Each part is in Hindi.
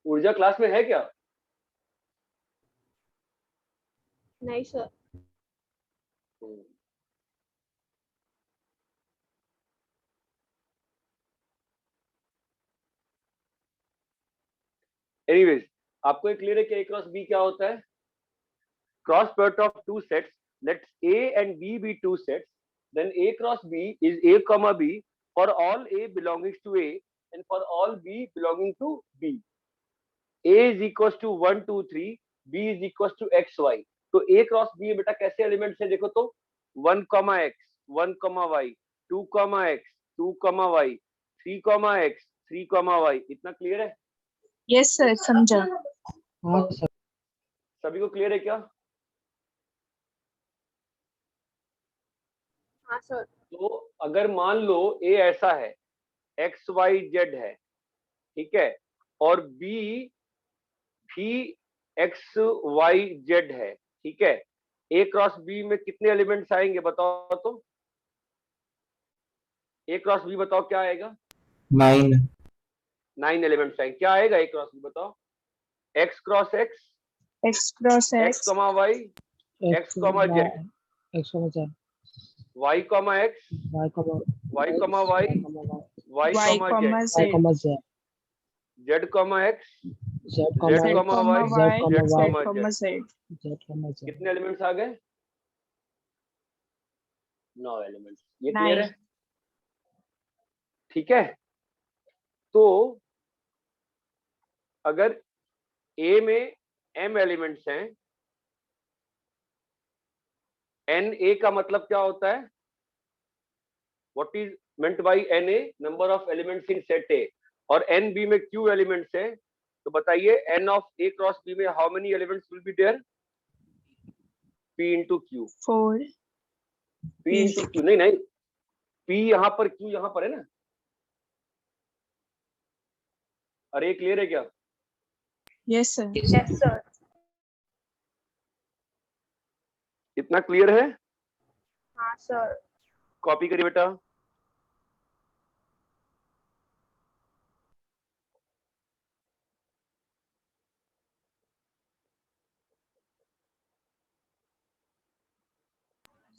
ऊर्जा क्लास में है क्या? नहीं सर। एनीवेज, आपको ये क्लियर है कि ए क्रॉस बी क्या होता है? Cross product of two sets, let's A and B B two sets, then a cross b is a comma b for all a belonging to a and for all b belonging to b. a is equals to 1 2 3, b is equals to x y. तो a क्रॉस b बेटा कैसे एलिमेंट्स है देखो तो, 1 comma x 1 comma y, 2 comma x 2 comma y, 3 comma x 3 comma y. इतना क्लियर है? यस सर, समझा। हाँ सर। सभी को क्लियर है क्या? हाँ सर। तो अगर मान लो a ऐसा है, x y z है, ठीक है, और b भी x y z है, ठीक है, a क्रॉस b में कितने एलिमेंट्स आएंगे बताओ तो? a क्रॉस b बताओ क्या आएगा? 9 एलिमेंट्स आएंगे. क्या आएगा a क्रॉस b बताओ? x cross x, X cross x X, comma y, x comma z, x y comma x, y y comma y, y Y comma comma z, Z, z comma x, z z comma y, Y, z Z comma comma z. Z. कितने एलिमेंट्स आ गए? 9 एलिमेंट्स. ये Nine. क्लियर है? ठीक है. तो अगर A में m एलिमेंट्स हैं, एन ए का मतलब क्या होता है? What is meant by n A? Number of elements in set A. और एन बी में क्यू एलिमेंट्स हैं, तो बताइए n of A cross B में how many elements will be there? P into q. 4. P into q. नहीं नहीं, पी यहां पर, क्यू यहां पर है ना. अरे क्लियर है क्या? Yes sir. Yes sir. इतना क्लियर है? हाँ सर। कॉपी करिए बेटा.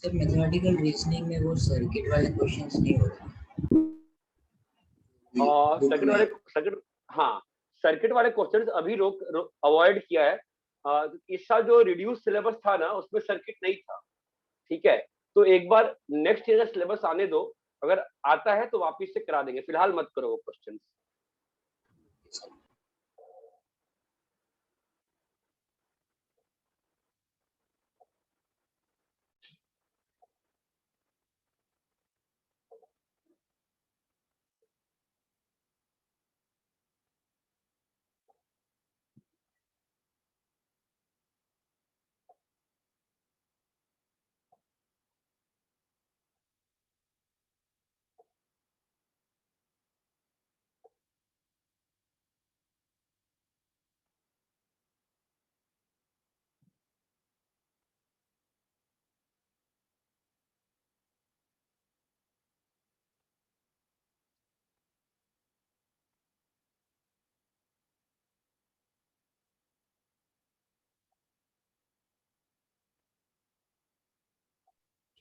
सर मैथमेटिकल रीजनिंग में वो सर्किट वाले क्वेश्चंस नहीं होते और सर्किट, हाँ, सर्किट वाले क्वेश्चंस अभी रोक अवॉइड किया है. इस साल जो रिड्यूस सिलेबस था ना, उसमें सर्किट नहीं था. ठीक है, तो एक बार नेक्स्ट ईयर का सिलेबस आने दो, अगर आता है तो वापिस से करा देंगे, फिलहाल मत करो वो क्वेश्चन.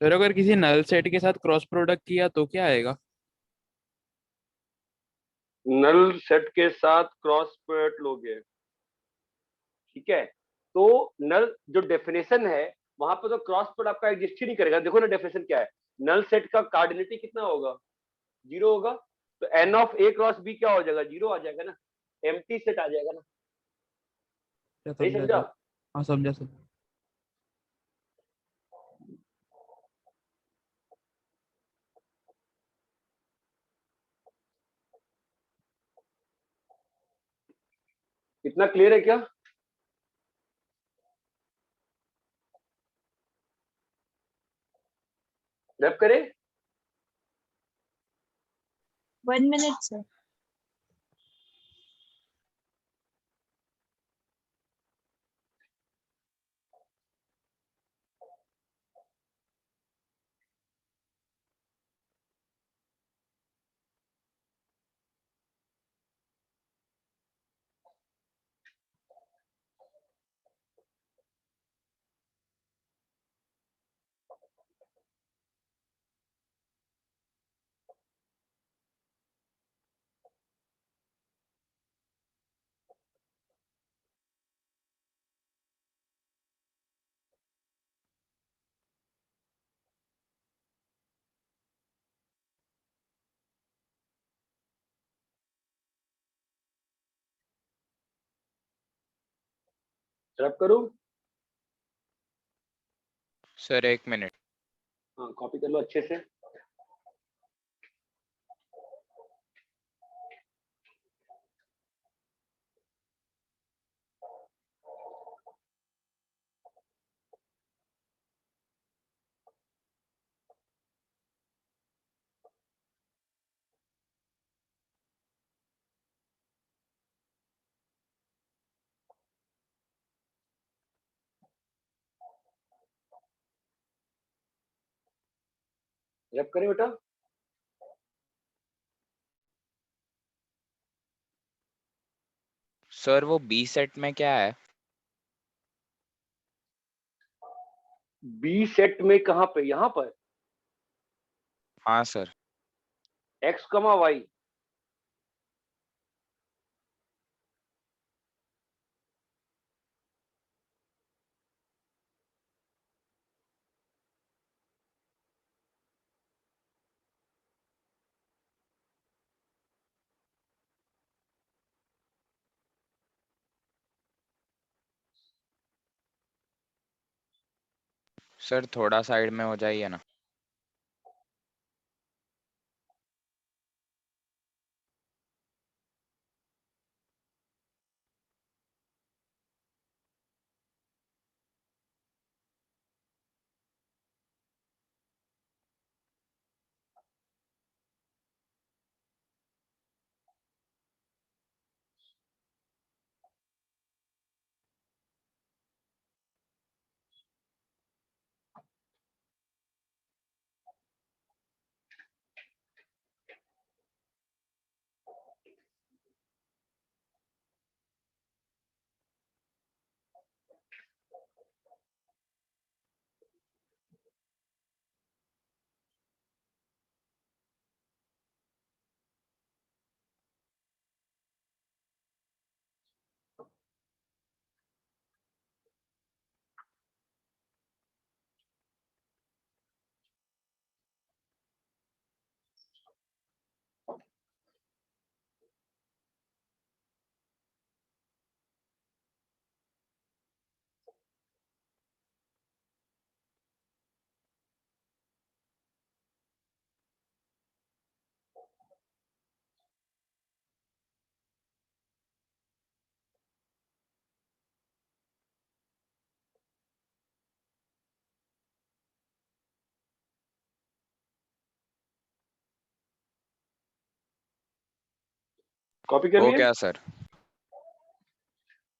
सर अगर किसी नल सेट के साथ क्रॉस प्रोडक्ट किया तो क्या आएगा? नल सेट के साथ क्रॉस प्रोडक्ट लोगे, ठीक है, तो नल जो डेफिनेशन है वहां पर तो क्रॉस प्रोडक्ट आपका एग्जिस्ट ही नहीं करेगा. देखो ना डेफिनेशन क्या है, नल सेट का कार्डिनिटी कितना होगा? 0 होगा. तो N of A cross B क्या हो जाएगा? 0 आ जाएगा ना, एम्प्टी सेट आ जाएगा ना. नहीं समझा समझा? सर. हाँ समझा सर. इतना क्लियर है क्या? रैप करें? 1 minute सर। रब करूं? Sir 1 minute. हाँ, कॉपी कर लो अच्छे से। रब करें बेटा? सर वो बी सेट में क्या है? बी सेट में कहाँ पे? यहाँ पर हाँ सर। x कमा वाई। सर थोड़ा साइड में हो जाइए ना। कॉपी कर हो लिए? गया सर।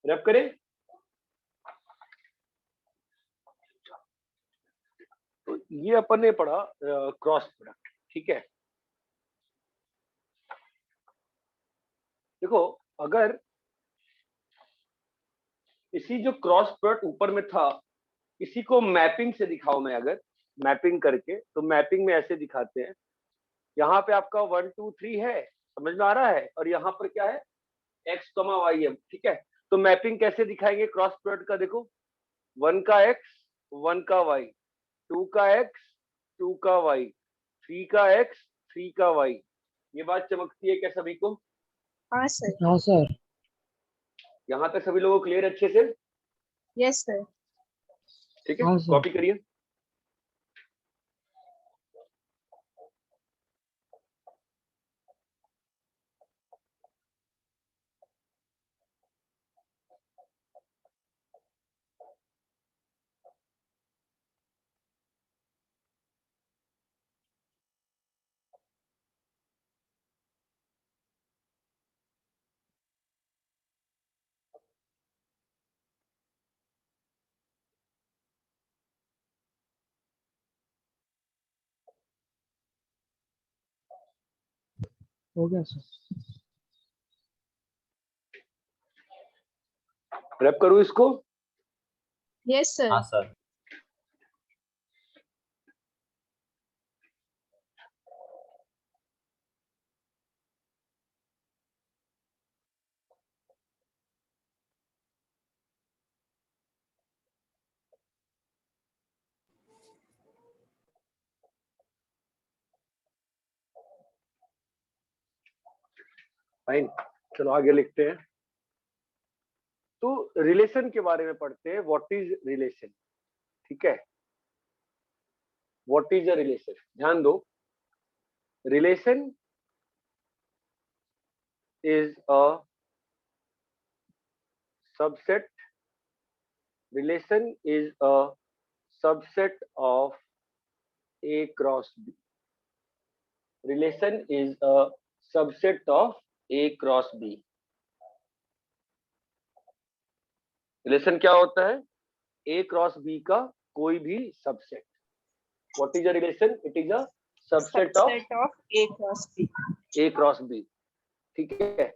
रब करें? तो ये अपन ने पढ़ा क्रॉस प्रोडक्ट, ठीक है। देखो, अगर इसी जो क्रॉस प्रोडक्ट ऊपर में था, इसी को मैपिंग से दिखाऊं मैं, अगर मैपिंग करके, तो मैपिंग में ऐसे दिखाते हैं। यहाँ पे आपका 1 2 3 है, समझ में आ रहा है, और यहाँ पर क्या है, एक्स कमा वाई है, ठीक है। तो मैपिंग कैसे दिखाएंगे क्रॉस प्रोडक्ट का? देखो, 1 का एक्स 1 का वाई, 2 का एक्स 2 का वाई, 3 का एक्स 3 का वाई। ये बात चमकती है क्या सभी को? हाँ सर। हाँ सर। यहाँ तक सभी लोगों को क्लियर अच्छे से? Yes sir. ठीक है, हाँ सर। कॉपी करिए। हो गया सर। रैप करूं इसको? Yes sir. हाँ सर। फाइन, चलो आगे लिखते हैं। तो रिलेशन के बारे में पढ़ते हैं, व्हाट इज रिलेशन। ठीक है, व्हाट इज अ रिलेशन, ध्यान दो। Relation is a subset, relation is a subset of A cross B. Relation is a subset of A cross B. Relation क्या होता है? A cross B का कोई भी subset. What is a relation? It is a subset of Subset of A cross B. A cross B. ठीक है,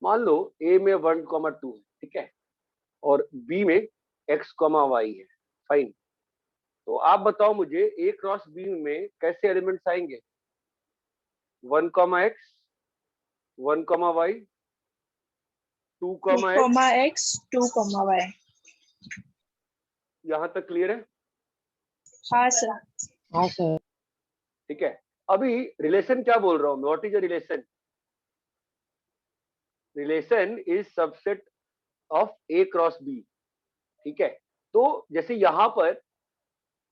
मान लो A में 1,2 है, ठीक है, और B में x, y है, फाइन। तो आप बताओ मुझे A क्रॉस B में कैसे एलिमेंट्स आएंगे? 1, x, 1, y, 2, 2, x। x, 2, y. यहाँ तक क्लियर है? हाँ सर। हाँ सर। ठीक है, अभी रिलेशन क्या बोल रहा हूँ मैं, what is a relation? Relation is subset of A cross B. ठीक है, तो जैसे यहाँ पर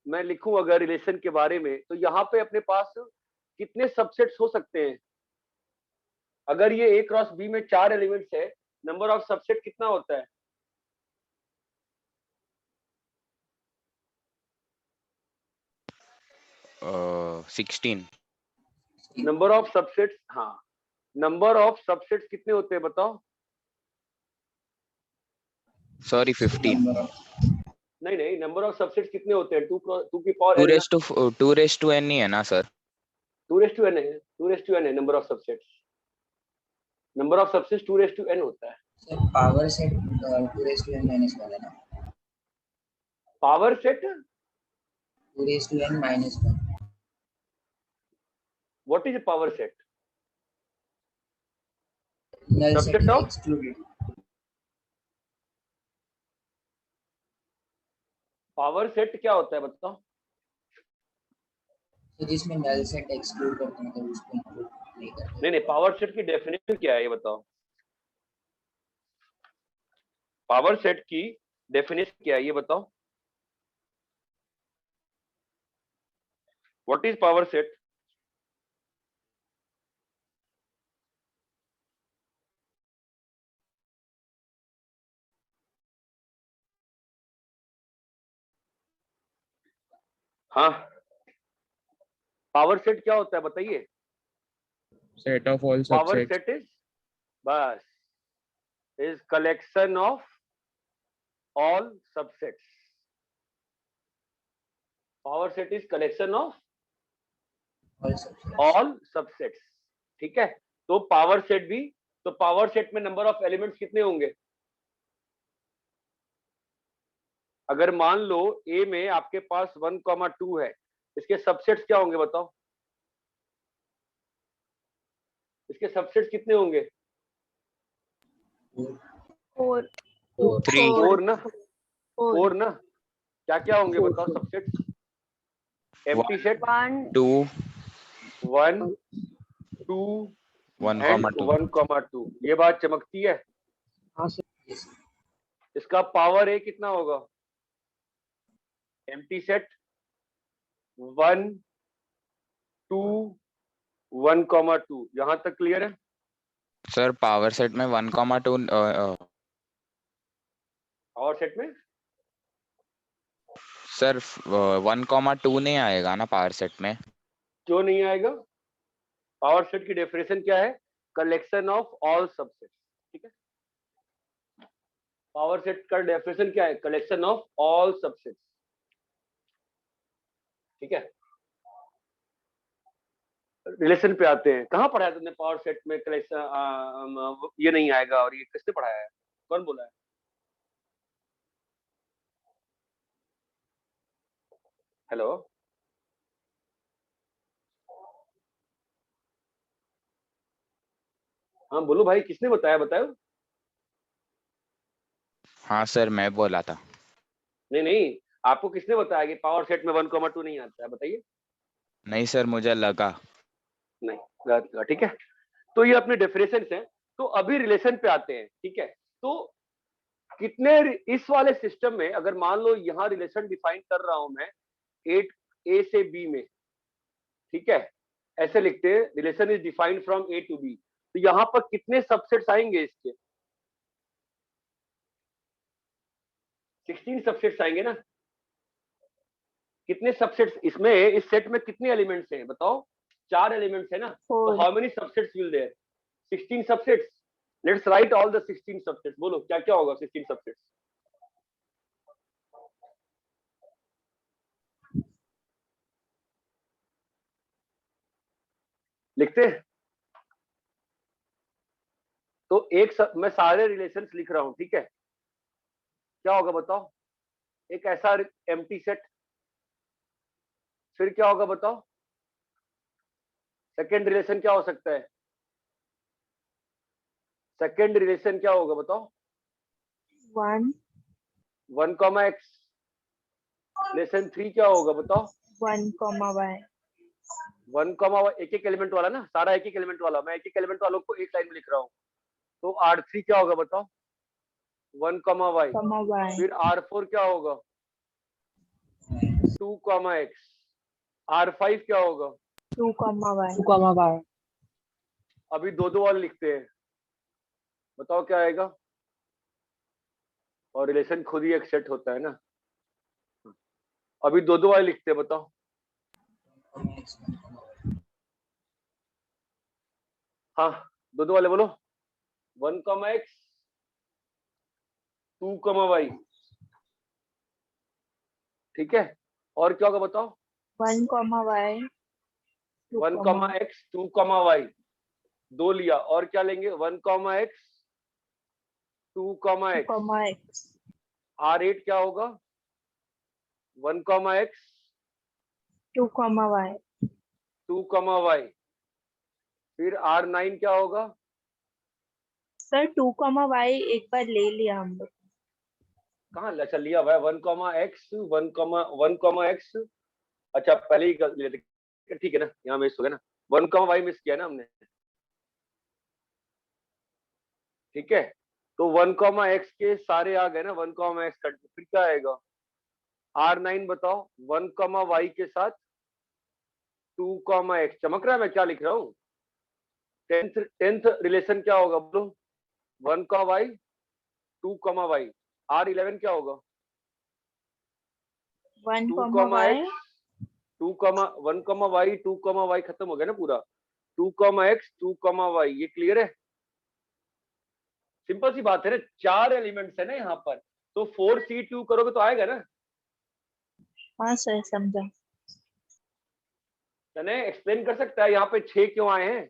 मैं लिखूं अगर रिलेशन के बारे में, तो यहाँ पे अपने पास कितने सबसेट्स हो सकते हैं? अगर ये ए क्रॉस बी में 4 एलिमेंट्स है, नंबर ऑफ सबसेट कितना होता है? uh, 16. नंबर ऑफ सबसेट्स, हाँ, नंबर ऑफ सबसेट्स कितने होते हैं बताओ? Sorry, 15. नहीं नहीं, नंबर ऑफ सबसेट्स कितने होते हैं? 2 की पावर 2 raised to n ही है ना सर? 2 रेस टू एन है, 2 रेस टू एन है number of subsets. Number of subsets 2 raise to N होता है। Sir power set 2 raised to n minus 1 है ना? Power set 2 raised to n minus 1. What is power set? Null set Subset is of? excluded. Power set क्या होता है बताओ? तो जिसमें null set exclude करते हैं तो उसको include नहीं करते। नहीं नहीं, पावर सेट की डेफिनेशन क्या है ये बताओ? पावर सेट की डेफिनेशन क्या है ये बताओ? What is power set? हाँ, पावर सेट क्या होता है बताइए? Set of all power subsets. Set is, बस, is collection of all subsets. Power set is collection of All subsets. All subsets. ठीक है, तो पावर सेट भी, तो पावर सेट में नंबर ऑफ एलिमेंट्स कितने होंगे? अगर मान लो ए में आपके पास 1,2 है, इसके सबसेट्स क्या होंगे बताओ? इसके सबसेट्स कितने होंगे? 4 3. 4 ना, 4 ना। क्या क्या होंगे बताओ सबसेट्स? Empty set 1 2, 1, 2 and 1,2. 1,2। ये बात चमकती है। हाँ सर। Yes. इसका पावर ए कितना होगा? Empty set 1, 2, 1,2। यहां तक क्लियर है? सर पावर सेट में 1,2 पावर सेट में सर 1,2 नहीं आएगा ना पावर सेट में? क्यों नहीं आएगा? पावर सेट की डेफिनेशन क्या है? Collection of all subset. ठीक है, पावर सेट का डेफिनेशन क्या है? Collection of all subset. ठीक है, रिलेशन पे आते हैं। कहाँ पढ़ाया तुमने पावर सेट में कलेक्शन? ये नहीं आएगा, और ये किसने पढ़ाया है? कौन बोला है? हेलो, हाँ बोलो भाई, किसने बताया? बताओ। हाँ सर मैं बोला था। नहीं नहीं, आपको किसने बताया कि पावर सेट में 1,2 नहीं आता है? बताइए। नहीं सर, मुझे लगा। नहीं, गलत लगा, ठीक है। तो ये अपने डेफिनेशन है। तो अभी रिलेशन पे आते हैं, ठीक है। तो कितने इस वाले सिस्टम में अगर मान लो यहाँ रिलेशन डिफाइन कर रहा हूं मैं 8 A से B में, ठीक है, ऐसे लिखते हैं relation is defined from A to B। तो यहाँ पर कितने सबसेट्स आएंगे इसके? 16 सबसेट्स आएंगे ना। कितने सबसेट्स इसमें, इस सेट में कितने एलिमेंट्स हैं बताओ? 4 एलिमेंट्स है ना। तो 4. How many subsets will there? 16 subsets. Let's write all the 16 subsets. बोलो क्या क्या होगा 16 सबसेट्स? लिखते हैं। तो मैं सारे रिलेशंस लिख रहा हूं, ठीक है। क्या होगा बताओ? एक ऐसा एम्प्टी सेट। फिर क्या होगा बताओ? सेकेंड रिलेशन क्या हो सकता है? सेकेंड रिलेशन क्या होगा बताओ? 1. 1 कॉमा एक्स। रिलेशन 3 क्या होगा बताओ? 1, y. 1 कॉमा एक एक एलिमेंट वाला ना, सारा एक एक एलिमेंट वाला। मैं एक एक एलिमेंट वालों को एक लाइन में लिख रहा हूँ। तो R3 क्या होगा बताओ? 1 कॉमा वाई। Y. फिर R4 क्या होगा? 2 कॉमा एक्स। R5 क्या होगा? 2, y. 2, y. अभी दो दो वाले लिखते हैं, बताओ क्या आएगा? और रिलेशन खुद ही एक सेट होता है ना। अभी दो दो वाले लिखते हैं, बताओ। हाँ, दो दो वाले बोलो। 1 कॉमा एक्स, 2 कॉमा वाई, ठीक है। और क्या होगा बताओ? 1, y. 2, 1 comma X, 2 comma Y, दो लिया। और क्या लेंगे? 1 comma X, 2 comma X. x. R8 क्या होगा? 1 comma X, 2, y. 2 comma Y. फिर R9 क्या होगा? सर 2, y एक बार ले लिया हम लोग. कहाँ अच्छा लिया हुआ है? 1 कॉमा एक्स, 1 कॉमा एक्स। अच्छा पहले ही कर लेते, ठीक है ना, यहाँ मिस हो गया ना। 1 कॉमा वाई मिस किया ना हमने, ठीक है। तो 1 कॉमा एक्स के सारे आ गए ना, 1 कॉमा एक्स कट। फिर क्या आएगा? R9 बताओ। 1 कॉमा वाई के साथ 2 कॉमा एक्स। चमक रहा है मैं क्या लिख रहा हूँ? टेंथ रिलेशन क्या होगा बोलो? 1 comma Y, 2 comma Y. R11 क्या होगा? 1, 2 comma y. X, 2 comma 1 comma Y, 2 comma Y, खत्म हो गया ना पूरा। 2 कॉमा एक्स, 2 कॉमा वाई। ये क्लियर है? सिंपल सी बात है ना, 4 एलिमेंट्स है ना यहाँ पर। तो 4C2 करोगे तो आएगा ना। हाँ सर समझा. यानी एक्सप्लेन कर सकता है यहाँ पे 6 क्यों आए हैं?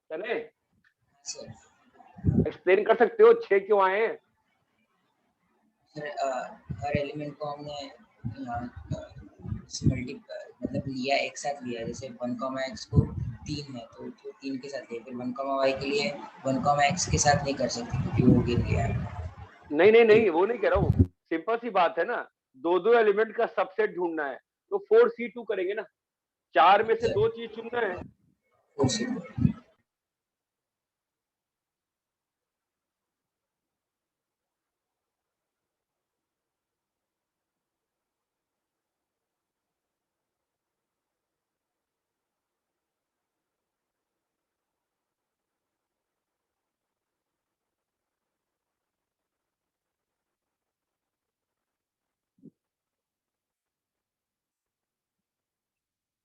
यानी एक्सप्लेन कर सकते हो 6 क्यों आए हैं? हर एलिमेंट को हमने मतलब लिया, एक साथ लिया। जैसे 1 कॉमा एक्स को 3 है तो 3 के साथ लिया। फिर 1 कॉमा वाई के लिए 1 कॉमा एक्स के साथ नहीं कर सकते क्योंकि वो गिर गया है। नहीं नहीं नहीं, वो नहीं कह रहा हूँ। सिंपल सी बात है ना, दो दो एलिमेंट का सबसेट ढूंढना है। तो 4C2 करेंगे ना, 4 में से 2 चीज चुनना है।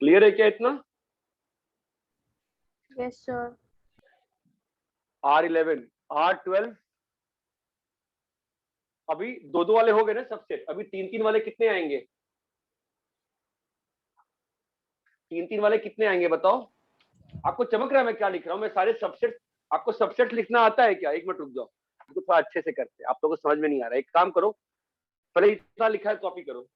क्लियर है क्या इतना? Yes, sir. R11, R12। अभी दो दो वाले हो गए ना सबसेट। अभी तीन तीन वाले कितने आएंगे? तीन तीन वाले कितने आएंगे बताओ? आपको चमक रहा है मैं क्या लिख रहा हूँ? मैं सारे सबसेट, आपको सबसेट लिखना आता है क्या? एक मिनट रुक जाओ, तो थोड़ा अच्छे से करते हैं। आप लोगों को समझ में नहीं आ रहा है, एक काम करो, पहले इतना लिखा है कॉपी करो।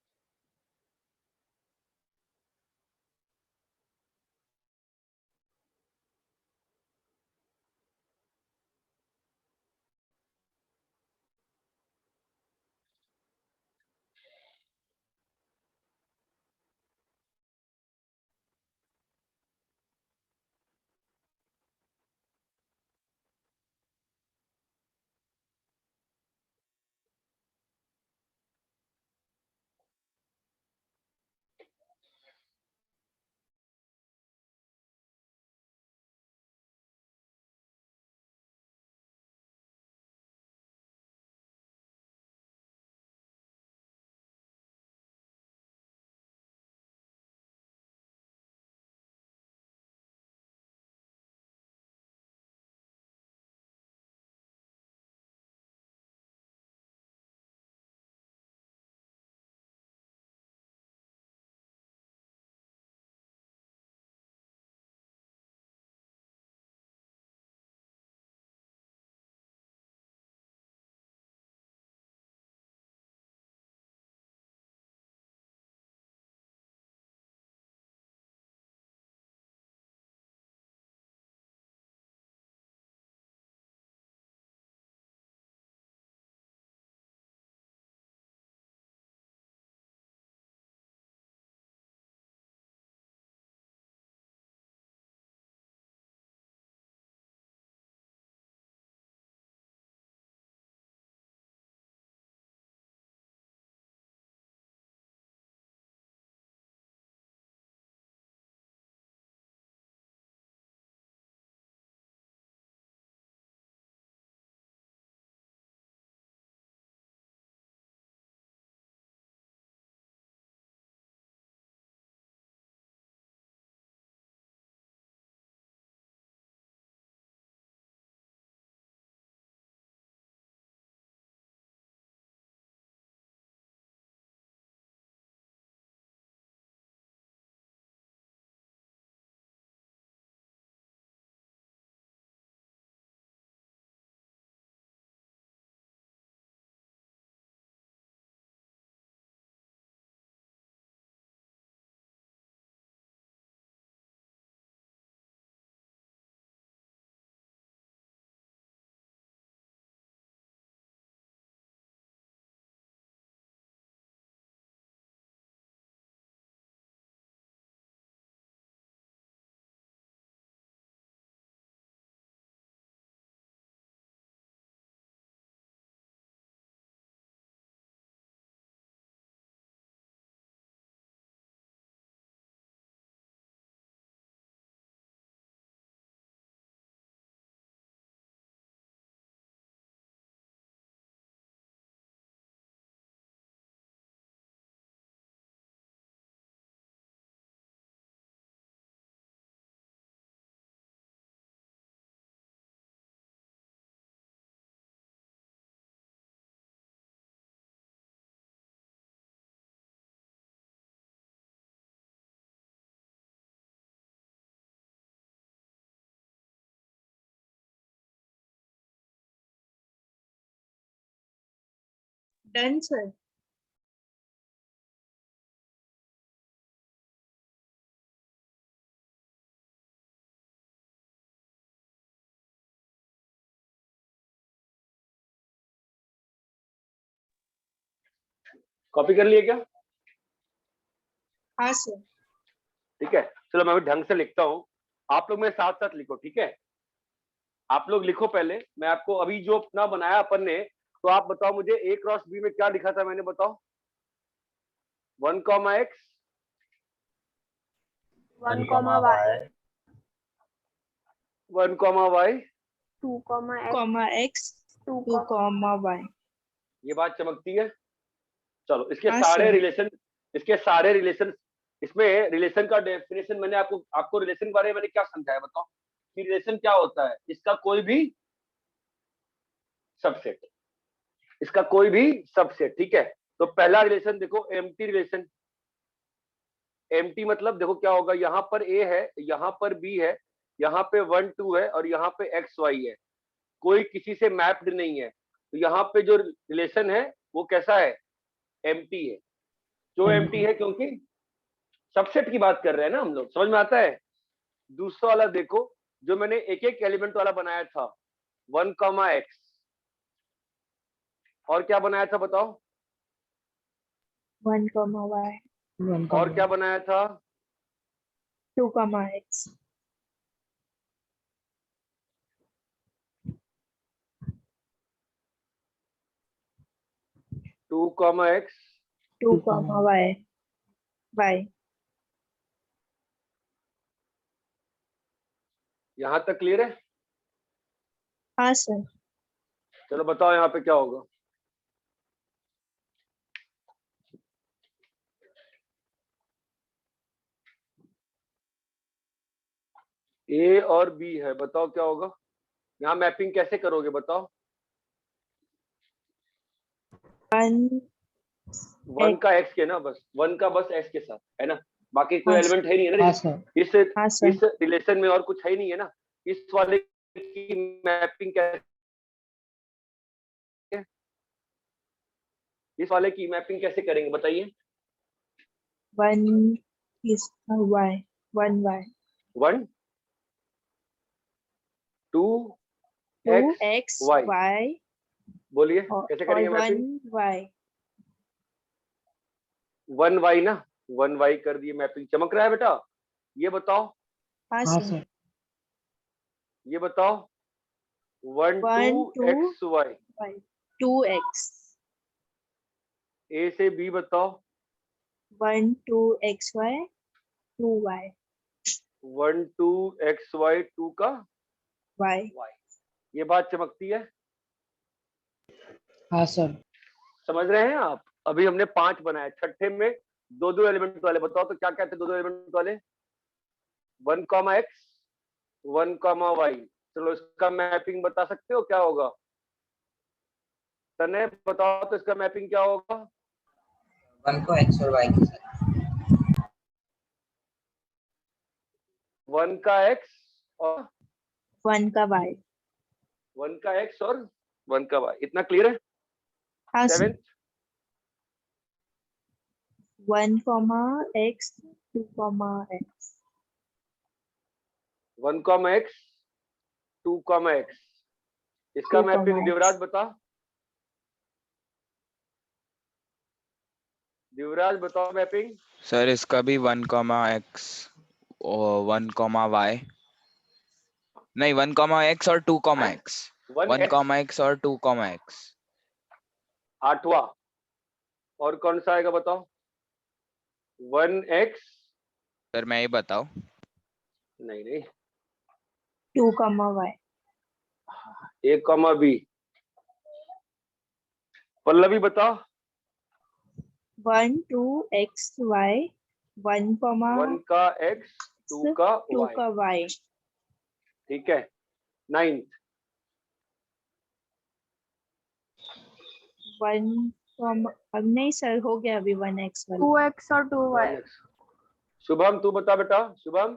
Done sir. कॉपी कर लिए क्या? हाँ सर। ठीक है, चलो मैं भी ढंग से लिखता हूँ, आप लोग मेरे साथ साथ लिखो, ठीक है? आप लोग लिखो पहले, मैं आपको अभी जो अपना बनाया अपन ने, तो आप बताओ मुझे ए क्रॉस बी में क्या लिखा था मैंने, बताओ। 1 comma X, 1 comma y, 1 comma Y. 2 comma x, comma X 2 two comma Y. ये बात चमकती है। चलो इसके हाँ, सारे सर। रिलेशन, इसके सारे रिलेशन, इसमें रिलेशन का डेफिनेशन मैंने आपको रिलेशन के बारे में मैंने क्या समझाया, बताओ कि रिलेशन क्या होता है? इसका कोई भी सबसेट, इसका कोई भी सबसेट, ठीक है? तो पहला रिलेशन देखो, एम्प्टी रिलेशन। एम्प्टी मतलब देखो क्या होगा, यहाँ पर ए है, यहाँ पर बी है, यहाँ पे 1 2 है और यहाँ पे एक्स वाई है, कोई किसी से मैप्ड नहीं है, तो यहाँ पे जो रिलेशन है वो कैसा है? एम्प्टी है। जो एम्प्टी है क्योंकि सबसेट की बात कर रहे हैं ना हम लोग, समझ में आता है? दूसरा वाला देखो, जो मैंने एक एक एलिमेंट वाला बनाया था, 1 कॉमा एक्स, और क्या बनाया था बताओ? 1 कॉमा वाई, और क्या बनाया था? 2 comma X. 2 comma X, 2 comma Y Y. यहां तक क्लियर है? हाँ सर। चलो बताओ यहाँ पे क्या होगा। ए और बी है, बताओ क्या होगा? यहाँ मैपिंग कैसे करोगे बताओ? 1 1 का एक्स के ना, बस 1 का बस एक्स के साथ है ना, बाकी कोई हाँ, एलिमेंट है नहीं है ना हाँ सर। इस हाँ सर। इस रिलेशन में, और कुछ है ही नहीं है ना। इस वाले की मैपिंग कैसे, इस वाले की मैपिंग कैसे करेंगे बताइए? 1 is Y, 1 Y, 1 2 2 X X Y, Y बोलिए और कैसे करेंगे 1 मैपिंग? वाई। 1 वाई ना, 1 वाई कर दिए, मैपिंग चमक रहा है बेटा? ये बताओ, हाँ हाँ सर। सर। ये बताओ, 1 2 1 2 X Y. Y, 2 X, A से बी बताओ, 1 2 X Y, 2 Y 1 2 X Y 2 का वाई। वाई। ये बात चमकती है? हाँ सर। समझ रहे हैं आप? अभी हमने 5 बनाए, छठे में 2 2 एलिमेंट वाले बताओ तो क्या कहते हैं 2 2 एलिमेंट वाले? 1 कॉमा एक्स, 1 कॉमा वाई। चलो इसका मैपिंग बता सकते हो क्या होगा? तने बताओ तो इसका मैपिंग क्या होगा? 1 को x और y के साथ, 1 का एक्स और 1 का वाई। 1 का एक्स और 1 का वाई। इतना क्लियर है? हाँ sir. 7th 1 comma X, 2 comma X. 1 comma X, 2 comma X, इसका 2 मैपिंग कॉमा दिवराज एक्स। बता, दिवराज बताओ मैपिंग। सर इसका भी 1 कॉमा एक्स और 1 कॉमा वाई, नहीं 1 कॉमा एक्स और 2 comma X, 1 1x comma x और 2 कॉमा एक्स। 8वां, और कौन सा आएगा बताओ? 1x, सर मैं ये बताओ, नहीं नहीं, 2 कॉमा वाई। ए कॉमा बी। पल्लवी बताओ। 1 2 एक्स वाई, 1 कॉमा 1 का एक्स, 2 का 2 वाई, का वाई। ठीक है। 9th 1 कॉमा, अब नहीं सर, हो गया अभी 1 एक्स वाला। 2x और 2y, 1x। शुभम तू बता बेटा, Shubham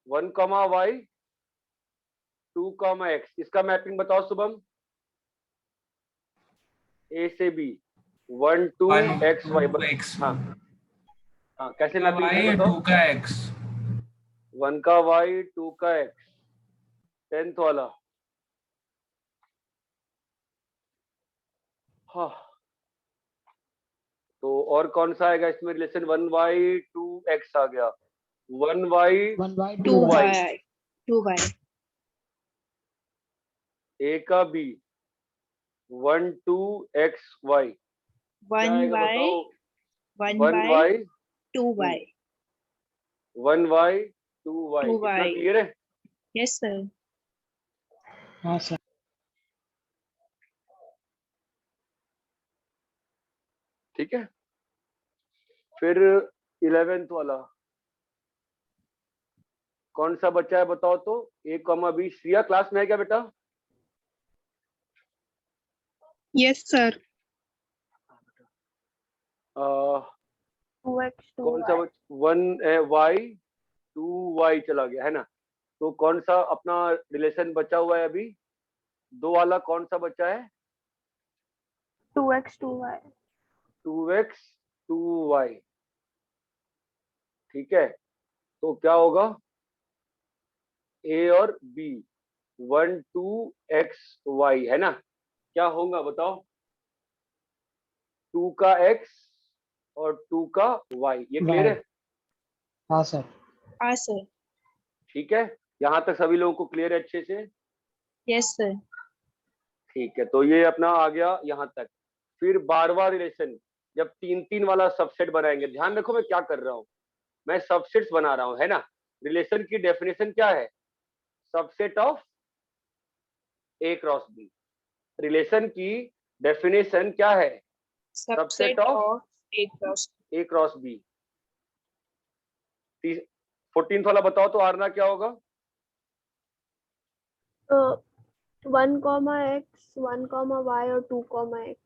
1 comma Y, 2 comma X, इसका मैपिंग बताओ शुभम। ए से बी 1 2 एक्स वाई x हाँ हाँ कैसे का मैपिंग y है बताओ 2 का x 1 का वाई 2 का एक्स 10th वाला हाँ तो और कौन सा आएगा इसमें रिलेशन 1 वाई 2 एक्स आ गया 1 Y 1 by 2 2 y. y 2 y A का बी 1 2 एक्स वाई क्या 1 आएगा y बताओ 1 1 by Y 2 y 1 Y 2 Y 2 इतना y. क्लियर है Yes sir. हाँ सर. ठीक है फिर 11th वाला कौन सा बच्चा है बताओ तो ए कॉमा बी श्रिया क्लास में है क्या बेटा Yes sir. आ, 2x कौन सा 2y 1 वाई 2 वाई चला गया है ना तो कौन सा अपना रिलेशन बचा हुआ है अभी 2 वाला कौन सा बचा है 2x 2y 2x 2y ठीक है तो क्या होगा ए और बी 1 2 एक्स वाई है ना क्या होगा बताओ 2 का x और 2 का y ये क्लियर है हाँ सर. हाँ sir. ठीक है यहाँ तक सभी लोगों को क्लियर है अच्छे से Yes sir. ठीक है तो ये अपना आ गया यहाँ तक फिर 12वां रिलेशन जब 3 वाला सबसेट बनाएंगे ध्यान रखो मैं क्या कर रहा हूँ मैं सबसेट्स बना रहा हूँ है ना रिलेशन की डेफिनेशन क्या है subset of A cross B relation की डेफिनेशन क्या है Subset of of A cross. A cross B 14th वाला बताओ तो आरना क्या होगा 1 x 1 y और 2 x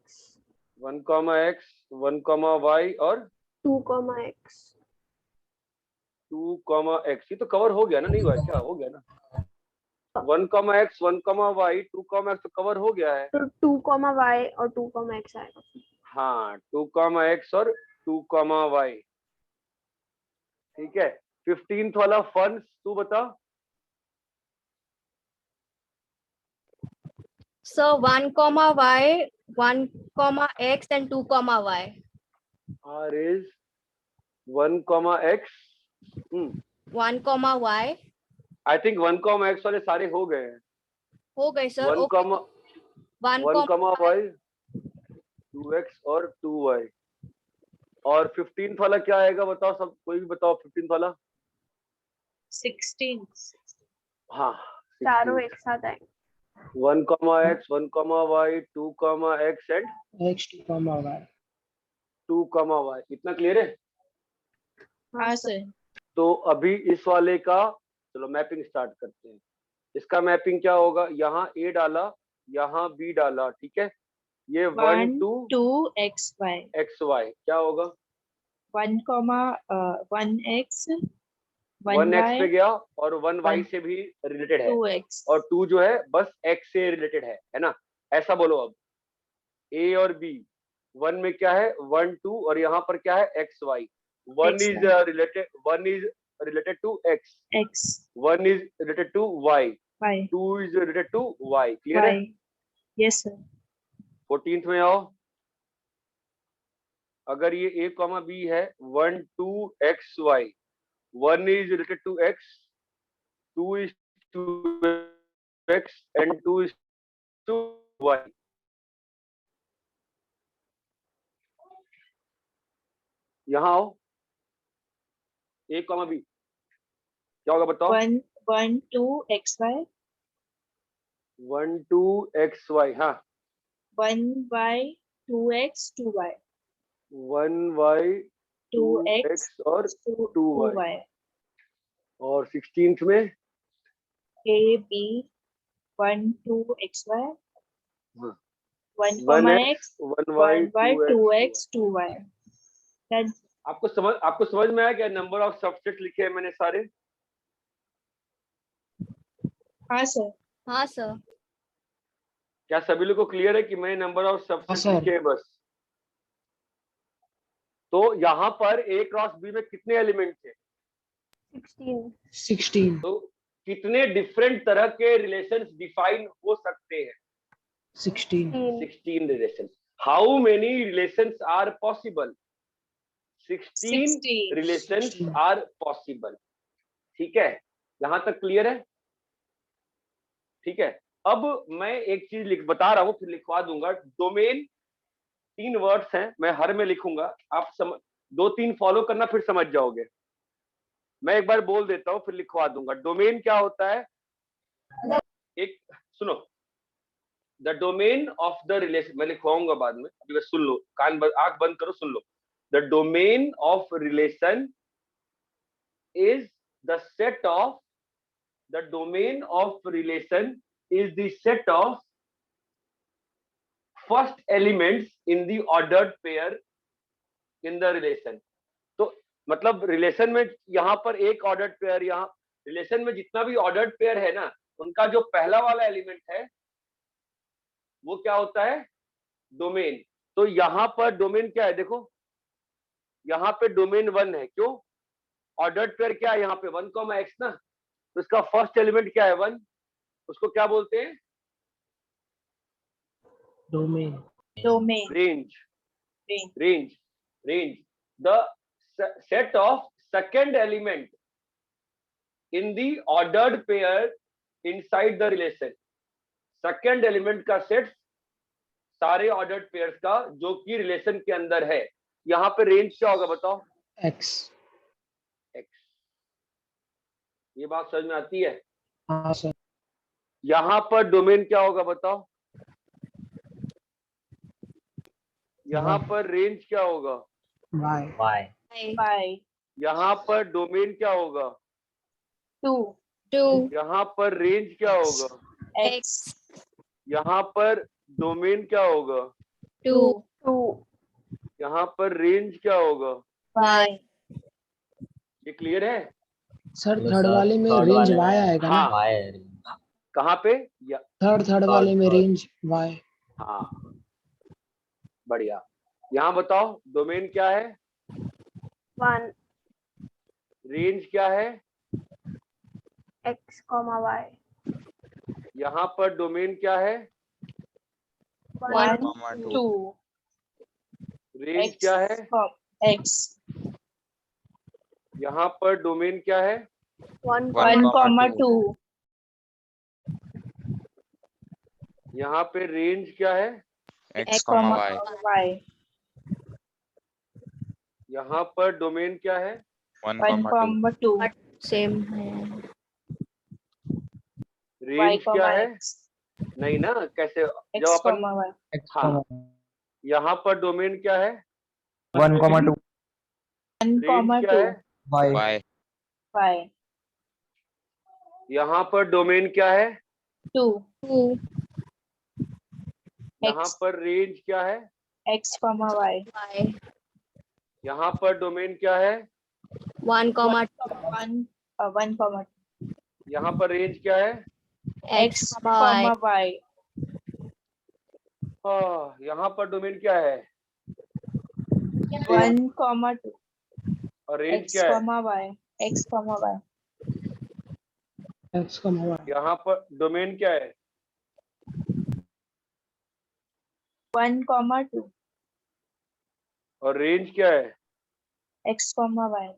1 x 1 y और 2 x 2 x ये तो कवर हो गया ना नहीं हुआ है? क्या हो गया ना 1 x 1 y 2 x तो कवर हो गया है तो 2 y और 2 x आएगा हाँ 2 x और 2 y ठीक है 15th वाला फंस तू बता So 1 comma y, 1 comma x and 2 comma y. R is 1 x 1 comma y. I think 1 x वाले सारे हो गए हैं हो गए सर. 1 comma y 2x और 2y और 15th वाला क्या आएगा बताओ सब कोई भी बताओ 15th वाला 16. हाँ चारों एक साथ आएंगे 1 x 1 y 2 x and x 2 y. 2 y इतना क्लियर है हाँ sir. तो अभी इस वाले का चलो मैपिंग स्टार्ट करते हैं इसका मैपिंग क्या होगा यहाँ a डाला यहाँ b डाला ठीक है ये 1 2 2 x y x y क्या होगा 1 comma 1 x 1 x पे y गया और 1 y One. से भी रिलेटेड है 2 x और 2 जो है बस x से रिलेटेड है ना ऐसा बोलो अब a और b 1 में क्या है 1 2 और यहाँ पर क्या है x y 1 X, is related to x x 1 is related to y y 2 is related to y clear है y. Yes sir. 14th में आओ अगर ये a कॉमा b है 1 2 x y 1 is related to x 2 is to x and 2 is to y यहाँ आओ a कॉमा b क्या होगा बताओ 1 2 x y 1 2 x y हाँ 1 y 2 x 2 y 1 y 2 x x और 2 2 y y और 16th में a b 1 2 x y हाँ 1 comma 1 x 1 1 y 2 2 x 2 y. That's आपको समझ में आया क्या नंबर ऑफ सबसेट लिखे हैं मैंने सारे हाँ sir. हाँ सर. क्या सभी लोग को क्लियर है कि मैं नंबर ऑफ सबसेट्स sir. लिखे हैं बस? तो यहाँ पर A क्रॉस B में कितने एलिमेंट थे? 16. 16. तो कितने डिफरेंट तरह के रिलेशंस डिफाइन हो सकते हैं? 16. 16 relations. How many relations are possible? 16 relations 16. Are possible. ठीक है, यहां तक क्लियर है? ठीक है. अब मैं एक चीज बता रहा हूं, फिर लिखवा दूंगा. डोमेन 3 वर्ड्स हैं, मैं हर में लिखूंगा, आप 2-3 फॉलो करना, फिर समझ जाओगे. मैं एक बार बोल देता हूं, फिर लिखवा दूंगा. डोमेन क्या होता है? एक सुनो, the domain of the relation, मैं लिखवाऊंगा बाद में, अभी बस सुन लो, आंख बंद करो, सुन लो. The domain of relation is the set of, the domain of relation is the set of first elements in the ordered pair in the relation. तो मतलब रिलेशन में यहाँ पर एक ऑर्डर्ड पेयर, यहाँ रिलेशन में जितना भी ऑर्डर्ड पेयर है ना, उनका जो पहला वाला एलिमेंट है वो क्या होता है? डोमेन. तो यहाँ पर डोमेन क्या है? देखो यहाँ पे डोमेन 1 है. क्यों? ऑर्डर्ड पेयर क्या है यहाँ पे? 1, x ना. तो इसका फर्स्ट एलिमेंट क्या है? 1. उसको क्या बोलते हैं? Domain. Range. The set of second element in the ordered pair inside the relation. Second element का सेट सारे ऑर्डर्ड पेयर्स का जो कि रिलेशन के अंदर है. यहाँ पे रेंज क्या होगा बताओ? X. ये बात समझ में आती है? हाँ सर. यहाँ पर डोमेन क्या होगा बताओ? यहाँ पर रेंज क्या होगा? Y. यहाँ पर डोमेन क्या होगा? 2 यहाँ पर रेंज क्या होगा? x यहाँ पर डोमेन क्या होगा? 2 यहाँ पर रेंज क्या होगा? y ये क्लियर है? सर थर्ड वाले में रेंज Y आएगा ना? हाँ. कहाँ पे? थर्ड वाले में रेंज Y. हाँ, बढ़िया. यहाँ बताओ डोमेन क्या है? 1. रेंज क्या है? X, Y. यहाँ पर डोमेन क्या है? 1 2 रेंज क्या है? x यहाँ पर डोमेन क्या है? 1, 1,2 यहाँ पे रेंज क्या है? x, y. y यहाँ पर डोमेन क्या है? 1,2. 1,2 सेम है रेंज क्या है? नहीं ना, कैसे जब x, अपन y हाँ, यहाँ पर डोमेन क्या है? 1,2. रेंज क्या है? y. y यहाँ पर डोमेन क्या है? 2 यहाँ पर रेंज क्या है? x, y यहाँ पर डोमेन क्या है? 1, 1 यहाँ पर रेंज क्या है? x, y यहाँ पर डोमेन क्या है? 1, 2 और रेंज x, क्या है? y x, y X, Y. यहाँ पर डोमेन क्या है? 1, 2 और रेंज क्या है? x, y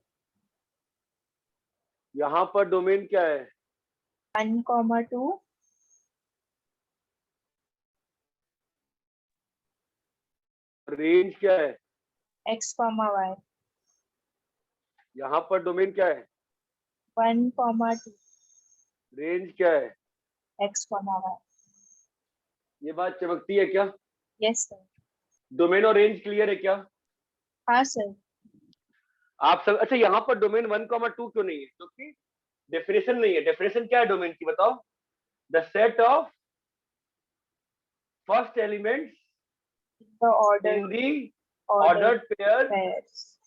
यहाँ पर डोमेन क्या है? 1, 2 रेंज क्या है? x, y यहाँ पर डोमेन क्या है? 1, 2 रेंज क्या है? x, y ये बात चमकती है क्या? Yes sir. डोमेन और रेंज क्लियर है क्या? हाँ सर. आप सब अच्छा, यहाँ पर डोमेन 1,2 क्यों नहीं है? क्योंकि डेफिनेशन नहीं है. डेफिनेशन क्या है डोमेन की बताओ? The set of first elements The order in the ordered pair pairs.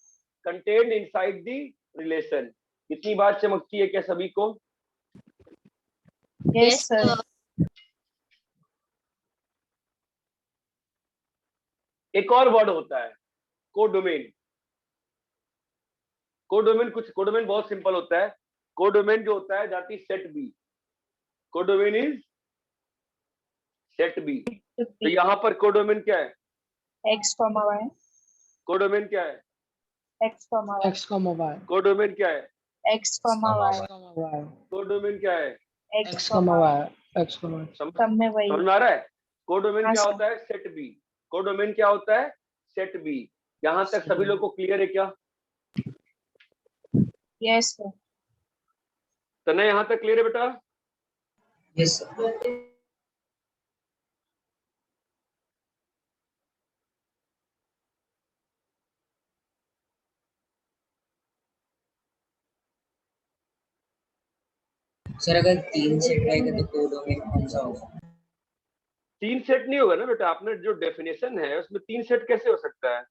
contained inside the relation. इतनी बात चमकती है क्या सभी को? Yes sir. एक और वर्ड होता है कोडोमेन। कोडोमेन बहुत सिंपल होता है। कोडोमेन जो होता है that is set B. Codomain is set B. तो यहाँ पर कोडोमेन क्या है? x comma y, कोडोमेन क्या है? x comma y, x comma y, codomain क्या है? x comma y, x comma y, codomain क्या है? x comma y, x comma y. सब में वही। समझ में आ रहा है? कोडोमेन हाँ, क्या सर। होता है? Set B. कोडोमेन क्या होता है? Set B. यहाँ तक सभी लोग को क्लियर है क्या? Yes sir. तन्मय यहाँ तक क्लियर है बेटा? Yes sir. सर अगर 3 सेट रहेगा तो कोडोमेन कौन सा होगा? 3 सेट नहीं होगा ना बेटा, आपने जो डेफिनेशन है उसमें 3 सेट कैसे हो सकता है?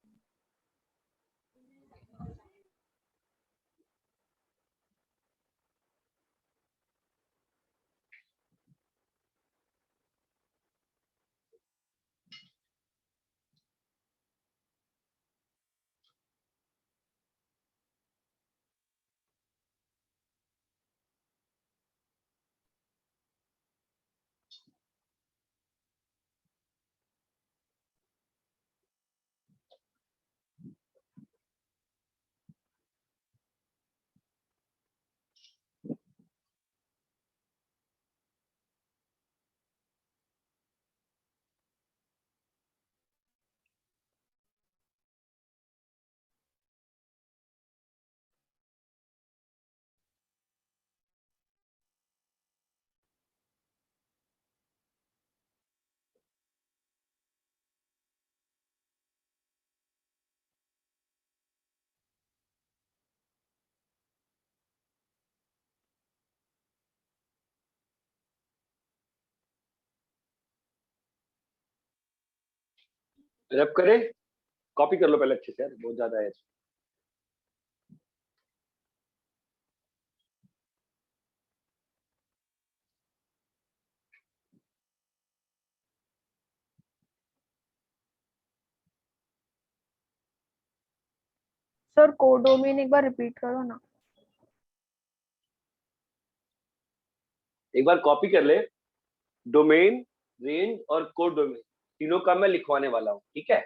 रब करें, कॉपी कर लो पहले अच्छे से यार, बहुत ज्यादा है। सर कोडोमेन एक बार रिपीट करो ना। एक बार कॉपी कर ले। डोमेन, रेंज और कोड डोमेन तीनों का मैं लिखवाने वाला हूँ, ठीक है?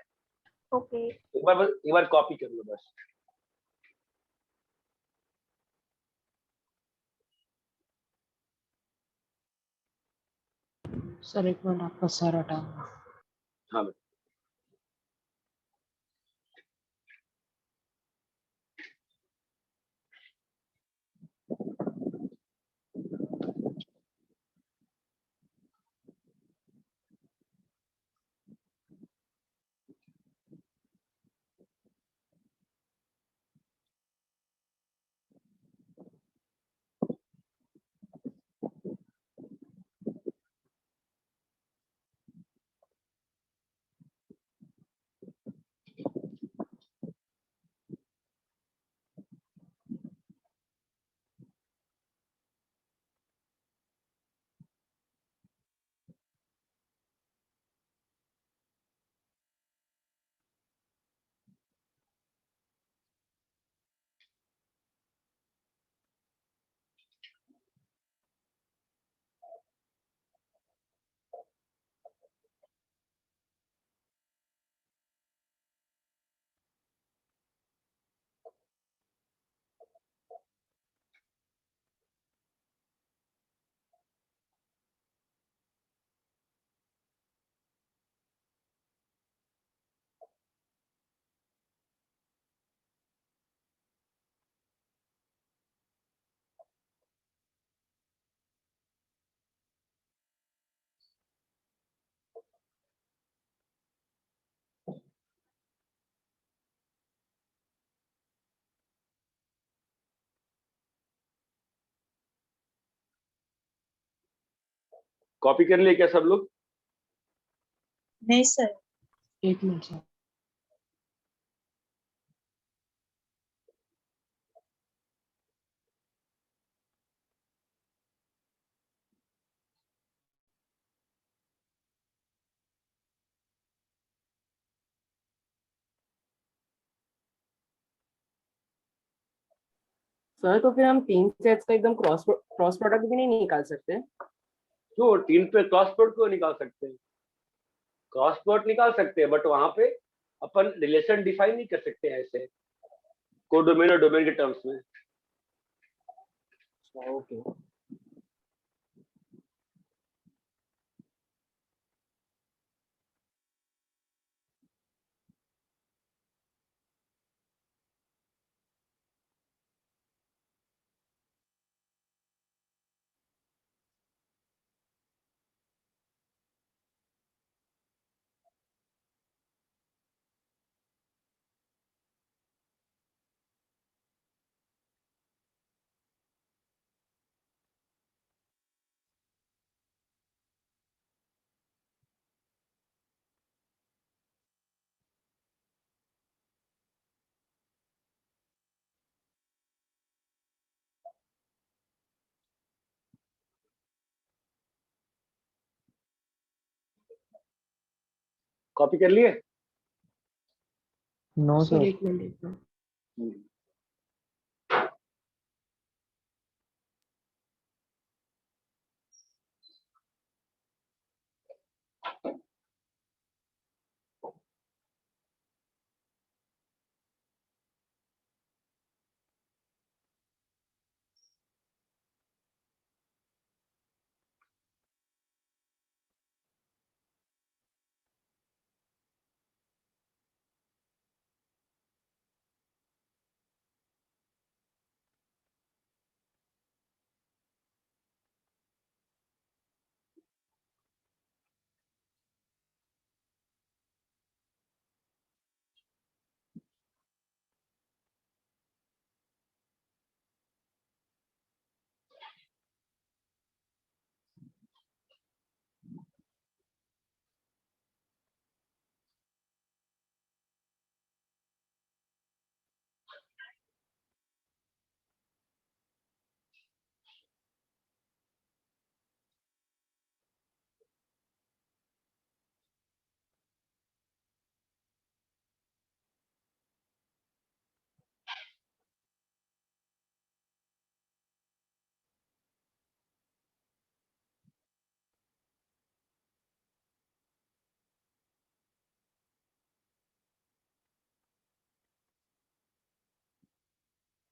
ओके। एक बार कॉपी कर लो बस। सर एक मिनट, आपका सर हटा। हाँ बेटा। कॉपी कर लिए क्या सब लोग? नहीं सर। एक मिनट सर। सर तो फिर हम तीन सेट्स का एकदम क्रॉस प्रोडक्ट भी नहीं निकाल सकते? क्यों तीन पे क्रॉस प्रोडक्ट क्यों निकाल सकते हैं? क्रॉस प्रोडक्ट निकाल सकते हैं, बट वहां पे अपन रिलेशन डिफाइन नहीं कर सकते हैं ऐसे कोडोमेन और डोमेन के टर्म्स में। ओके। कॉपी कर लिए? No sir sir. एक मिनट।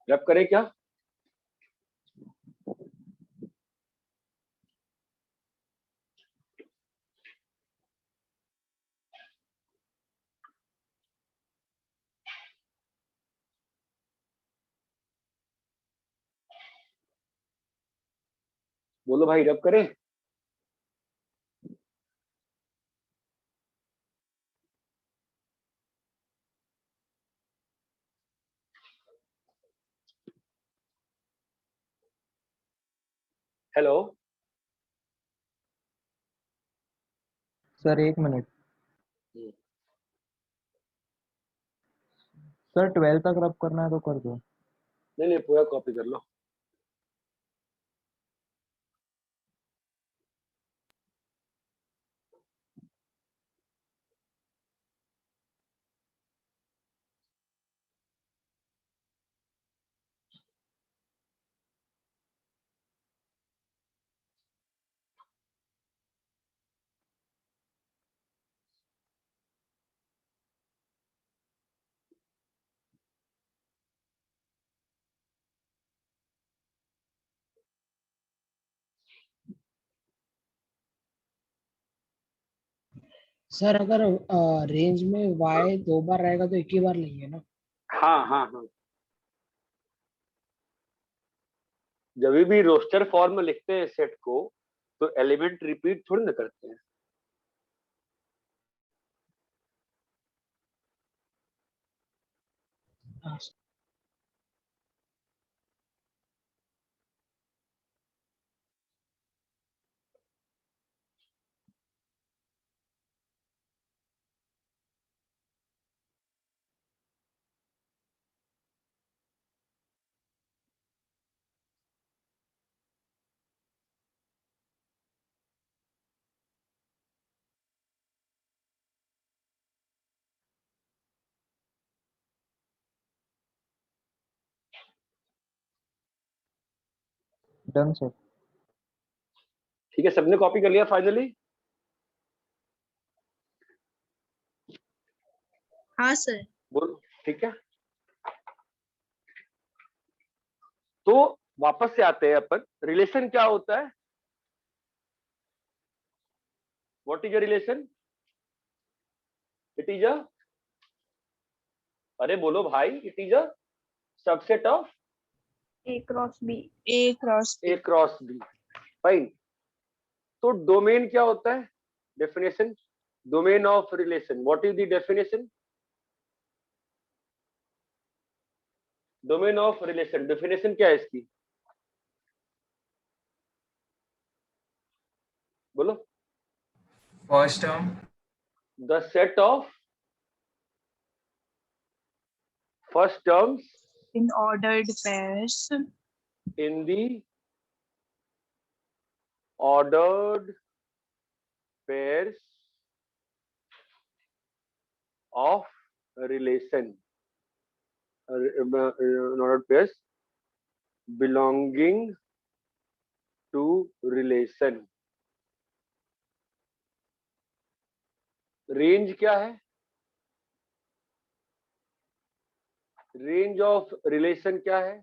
रब करें क्या? बोलो भाई, रब करें? हेलो। सर एक मिनट। सर 12 तक रब करना है तो कर दो। नहीं नहीं, पूरा कॉपी कर लो। सर अगर रेंज में वाई 2 बार रहेगा तो एक ही बार लेंगे ना? हाँ हाँ हाँ, जब भी रोस्टर फॉर्म में लिखते हैं सेट को, तो एलिमेंट रिपीट थोड़ी ना करते हैं। हाँ। Done sir. ठीक है, सबने कॉपी कर लिया फाइनली? हाँ सर। बोल, ठीक है। तो वापस से आते हैं अपन, रिलेशन क्या होता है? What is a relation? It is a, अरे बोलो भाई, it is a subset of A cross B। A cross A cross B. Fine. तो डोमेन क्या होता है? Definition, domain of relation, what is the definition? Domain of relation, definition क्या है इसकी? बोलो। First term the set of first terms in ordered pairs in the ordered pairs of relation, ordered pairs belonging to relation. Range क्या है? रेंज ऑफ रिलेशन क्या है?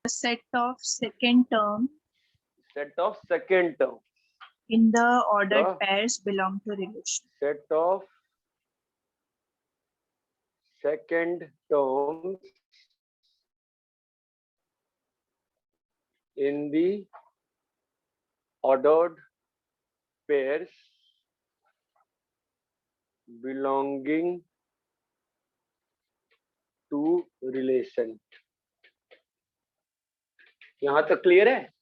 set of second term set of second term, in the ordered the pairs belong to relation. set of second terms in the ordered pairs belonging to relation. यहां तक क्लियर है?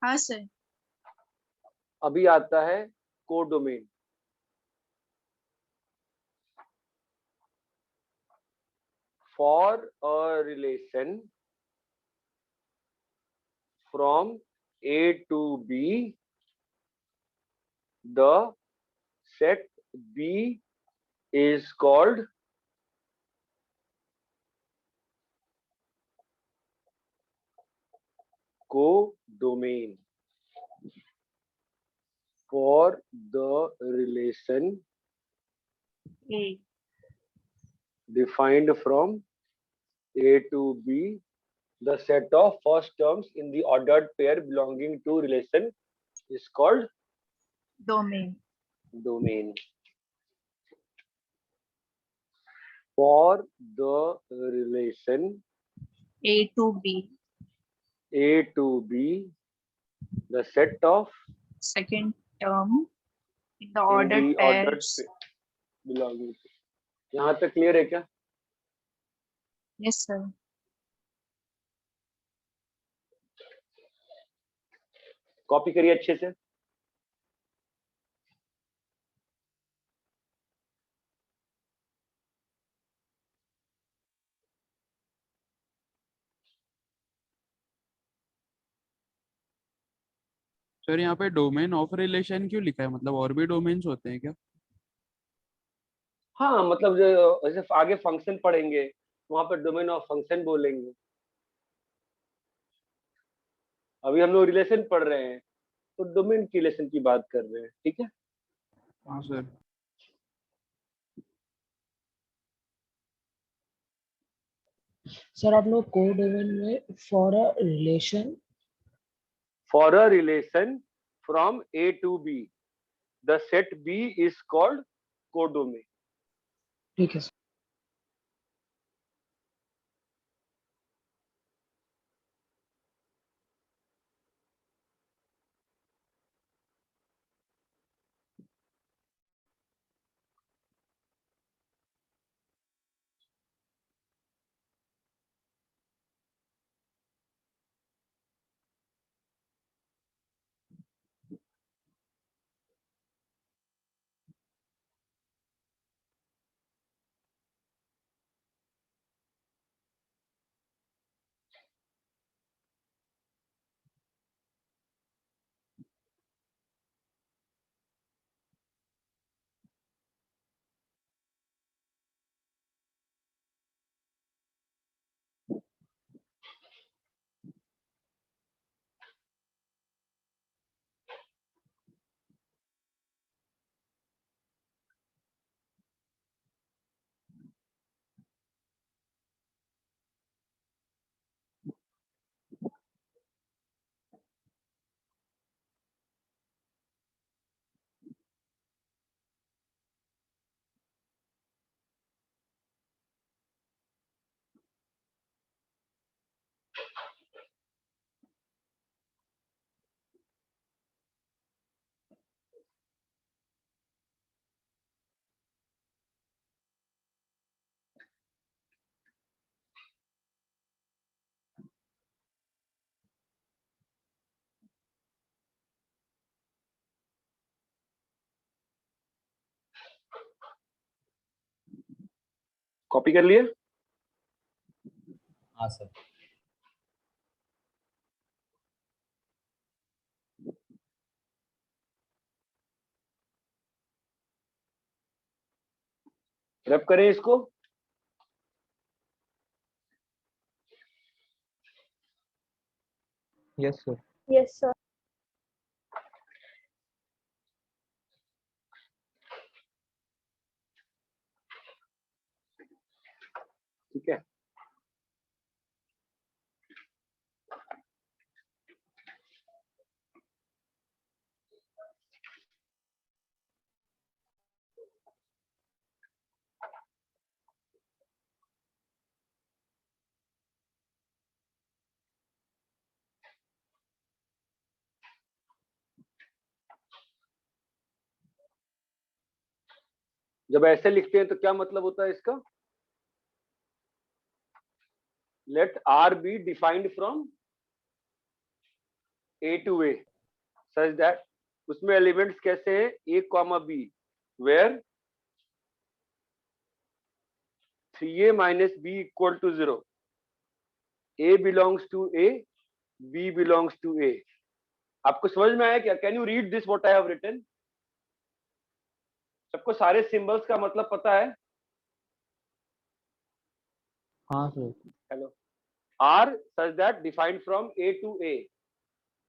हाँ सर। अभी आता है codomain. For a relation from A to B, the set B is called codomain. For the relation A defined from A to B, the set of first terms in the ordered pair belonging to relation is called domain. domain. For the relation A to B, A to B, the set of second term in the in ordered the ordered pairs. belonging to. यहाँ तक क्लियर है क्या? Yes sir. कॉपी करिए अच्छे से। सर यहाँ पे डोमेन ऑफ रिलेशन क्यों लिखा है, मतलब और भी डोमेन्स होते हैं क्या? हाँ, मतलब जो जैसे आगे फंक्शन पढ़ेंगे वहां पर डोमेन ऑफ फंक्शन बोलेंगे। अभी हम लोग रिलेशन पढ़ रहे हैं तो डोमेन की रिलेशन की बात कर रहे हैं, ठीक है? हाँ सर। सर आप लोग कोडोमेन में for a relation for a relation from A to B, the set B is called codomain. ठीक है सर। कॉपी कर लिए? हाँ सर। रब करें इसको। Yes sir. Yes sir. ठीक है, जब ऐसे लिखते हैं तो क्या मतलब होता है इसका? Let R be defined from A to A such that, उसमें एलिमेंट्स कैसे हैं? A comma b, where 3a minus b equal to 0, a belongs to a, b belongs to a. आपको समझ में आया क्या? Can you read this what I have written? सबको सारे सिंबल्स का मतलब पता है? हाँ sir. Hello, are such that defined from A to A,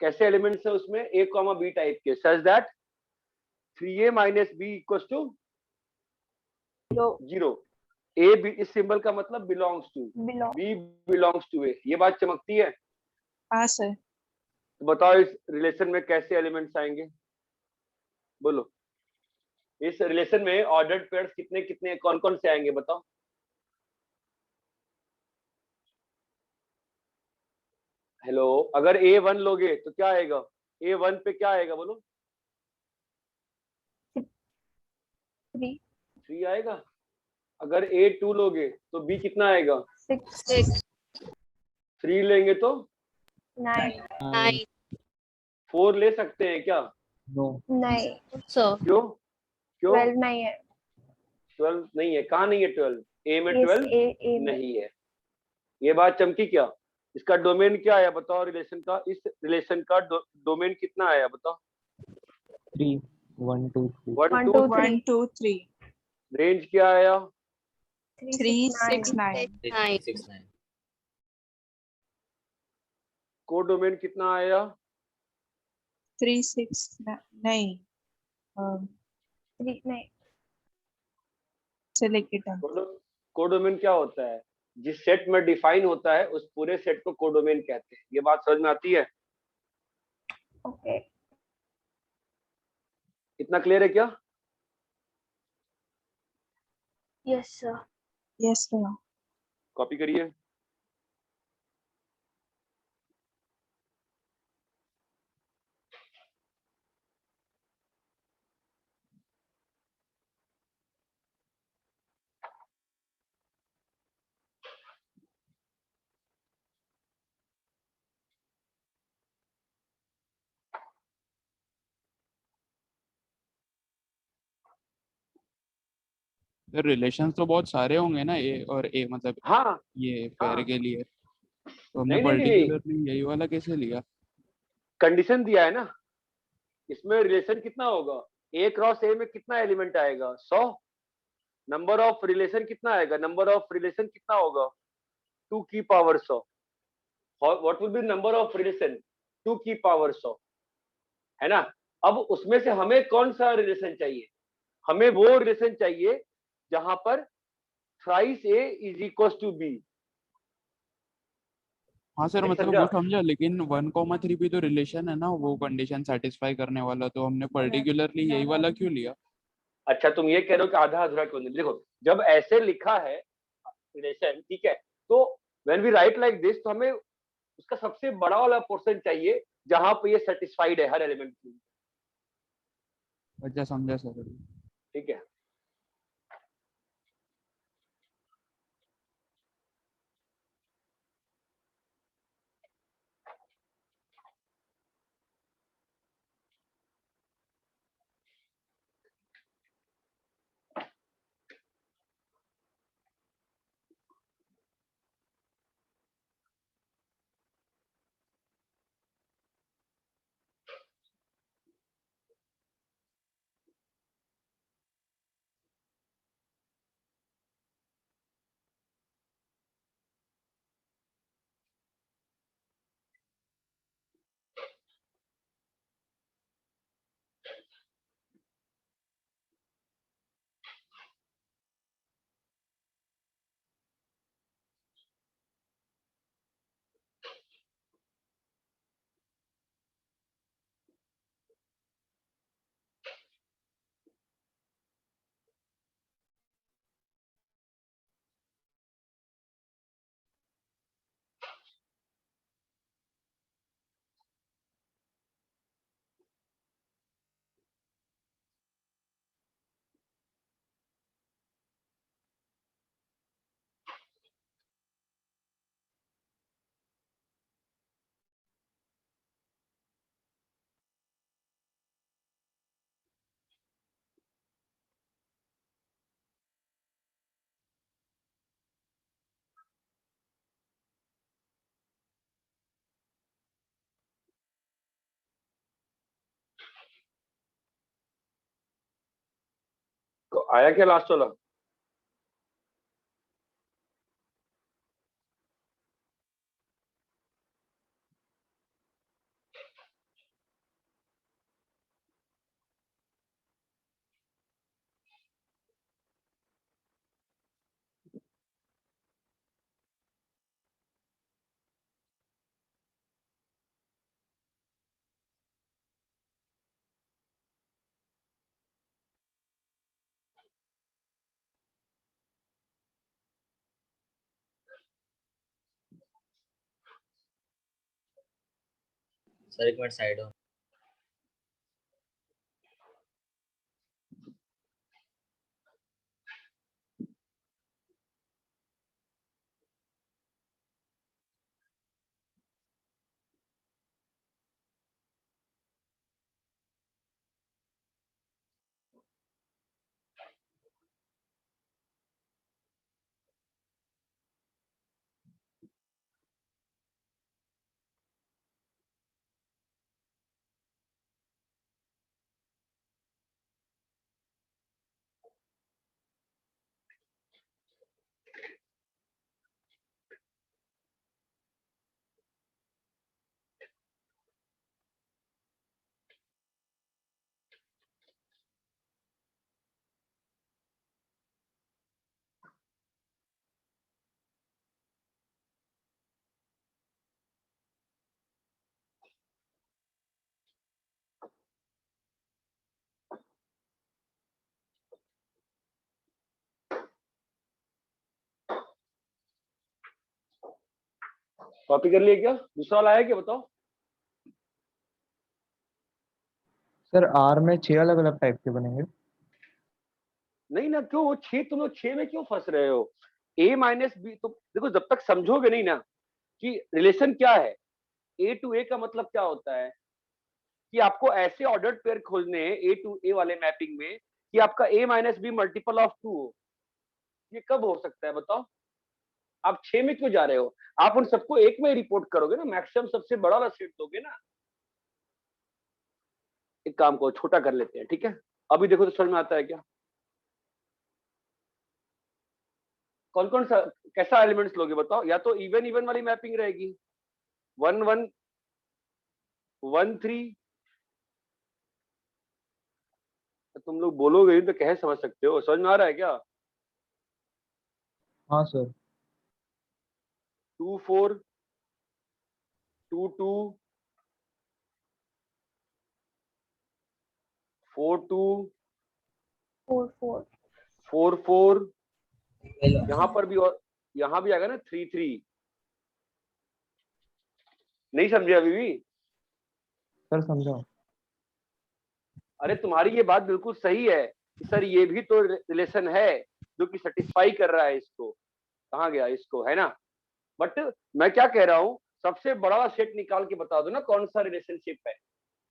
कैसे एलिमेंट्स है उसमें? ए कॉमा बी टाइप के, such that 3a minus b equals to 0. A B, इस सिंबल का मतलब belongs to, B belongs to A. ये बात चमकती है? हाँ सर। तो बताओ इस रिलेशन में कैसे एलिमेंट्स आएंगे? बोलो, इस रिलेशन में ऑर्डर्ड पेयर्स कितने कितने कौन कौन से आएंगे बताओ? हेलो, अगर A1 लोगे तो क्या आएगा? A1 पे क्या आएगा बोलो? 3 आएगा। अगर A2 लोगे तो B कितना आएगा? 6 3 लेंगे तो 9 4 ले सकते हैं क्या? नो। नहीं सर। क्यों? क्यों? 12 नहीं है। 12 नहीं है? कहाँ नहीं है 12? A में Yes, 12 A में। नहीं है। ये बात चमकी क्या? इसका डोमेन क्या आया बताओ? रिलेशन का, इस रिलेशन का डोमेन कितना आया बताओ? 3 1 2 3। 1 2 1 2 3 रेंज क्या आया? 3 6 9 6 9। को डोमेन कितना आया? 3 6 नहीं, 3 नहीं। से लेके 10। कोडोमेन क्या होता है? जिस सेट में डिफाइन होता है उस पूरे सेट को कोडोमेन कहते हैं। ये बात समझ में आती है? ओके। इतना क्लियर है क्या? Yes sir. Yes sir. Copy करिए। रिलेशंस तो बहुत सारे होंगे ना ए और ए, मतलब हाँ ये पेयर हाँ। के लिए, तो हमने नहीं नहीं नहीं, पर्टिकुलरली यही वाला कैसे लिया? कंडीशन दिया है ना। इसमें रिलेशन कितना होगा? ए क्रॉस ए में कितना एलिमेंट आएगा? 100। नंबर ऑफ रिलेशन कितना आएगा? नंबर ऑफ रिलेशन कितना होगा? 2 की power 100। What will be number of relation? 2 की पावर 100, है ना? अब उसमें से हमें कौन सा रिलेशन चाहिए? हमें वो रिलेशन चाहिए जहां पर thrice A is equal to B. हाँ सर, नहीं मतलब समझा? वो समझा, लेकिन 1,3 भी तो रिलेशन है ना, वो कंडीशन सेटिस्फाई करने वाला, तो हमने पर्टिकुलरली यही वाला क्यों लिया? अच्छा, तुम ये कह रहे हो कि आधा अधूरा क्यों नहीं? देखो, जब ऐसे लिखा है रिलेशन, ठीक है, तो when we write like this तो हमें उसका सबसे बड़ा वाला पोर्शन चाहिए जहां पे ये सेटिस्फाइड है हर एलिमेंट के लिए। अच्छा समझा सर। ठीक है, तो आया क्या लास्ट वाला? सर एक मिनट साइड हो। कॉपी कर लिए क्या? दूसरा वाला आया क्या बताओ? सर आर में 6 अलग अलग टाइप के बनेंगे। नहीं ना, क्यों वो 6? तुम लोग 6 में क्यों फंस रहे हो? a माइनस बी तो देखो, जब तक समझोगे नहीं ना कि रिलेशन क्या है, a टू a का मतलब क्या होता है, कि आपको ऐसे ऑर्डर्ड पेयर खोजने हैं a टू a वाले मैपिंग में कि आपका a minus be multiple of 2 हो। ये कब हो सकता है बताओ? आप 6 में क्यों जा रहे हो? आप उन सबको एक में रिपोर्ट करोगे ना, मैक्सिमम सबसे बड़ा वाला सेट दोगे ना। एक काम को छोटा कर लेते हैं, ठीक है? अभी देखो तो समझ में आता है क्या? कौन कौन सा कैसा एलिमेंट्स लोगे बताओ? या तो इवन इवन वाली मैपिंग रहेगी, 1 1 1 3। तुम लोग बोलोगे ही तो कह समझ सकते हो, समझ में आ रहा है क्या? हाँ सर। 2 4 2 2 4 2 4 4 4। यहाँ पर भी, और यहाँ भी आएगा ना 3 3। नहीं समझे अभी भी? सर समझाओ। अरे तुम्हारी ये बात बिल्कुल सही है कि सर ये भी तो रिलेशन है जो कि सेटिस्फाई कर रहा है इसको। कहाँ गया इसको, है ना? बट मैं क्या कह रहा हूँ, सबसे बड़ा सेट निकाल के बता दो ना कौन सा रिलेशनशिप है।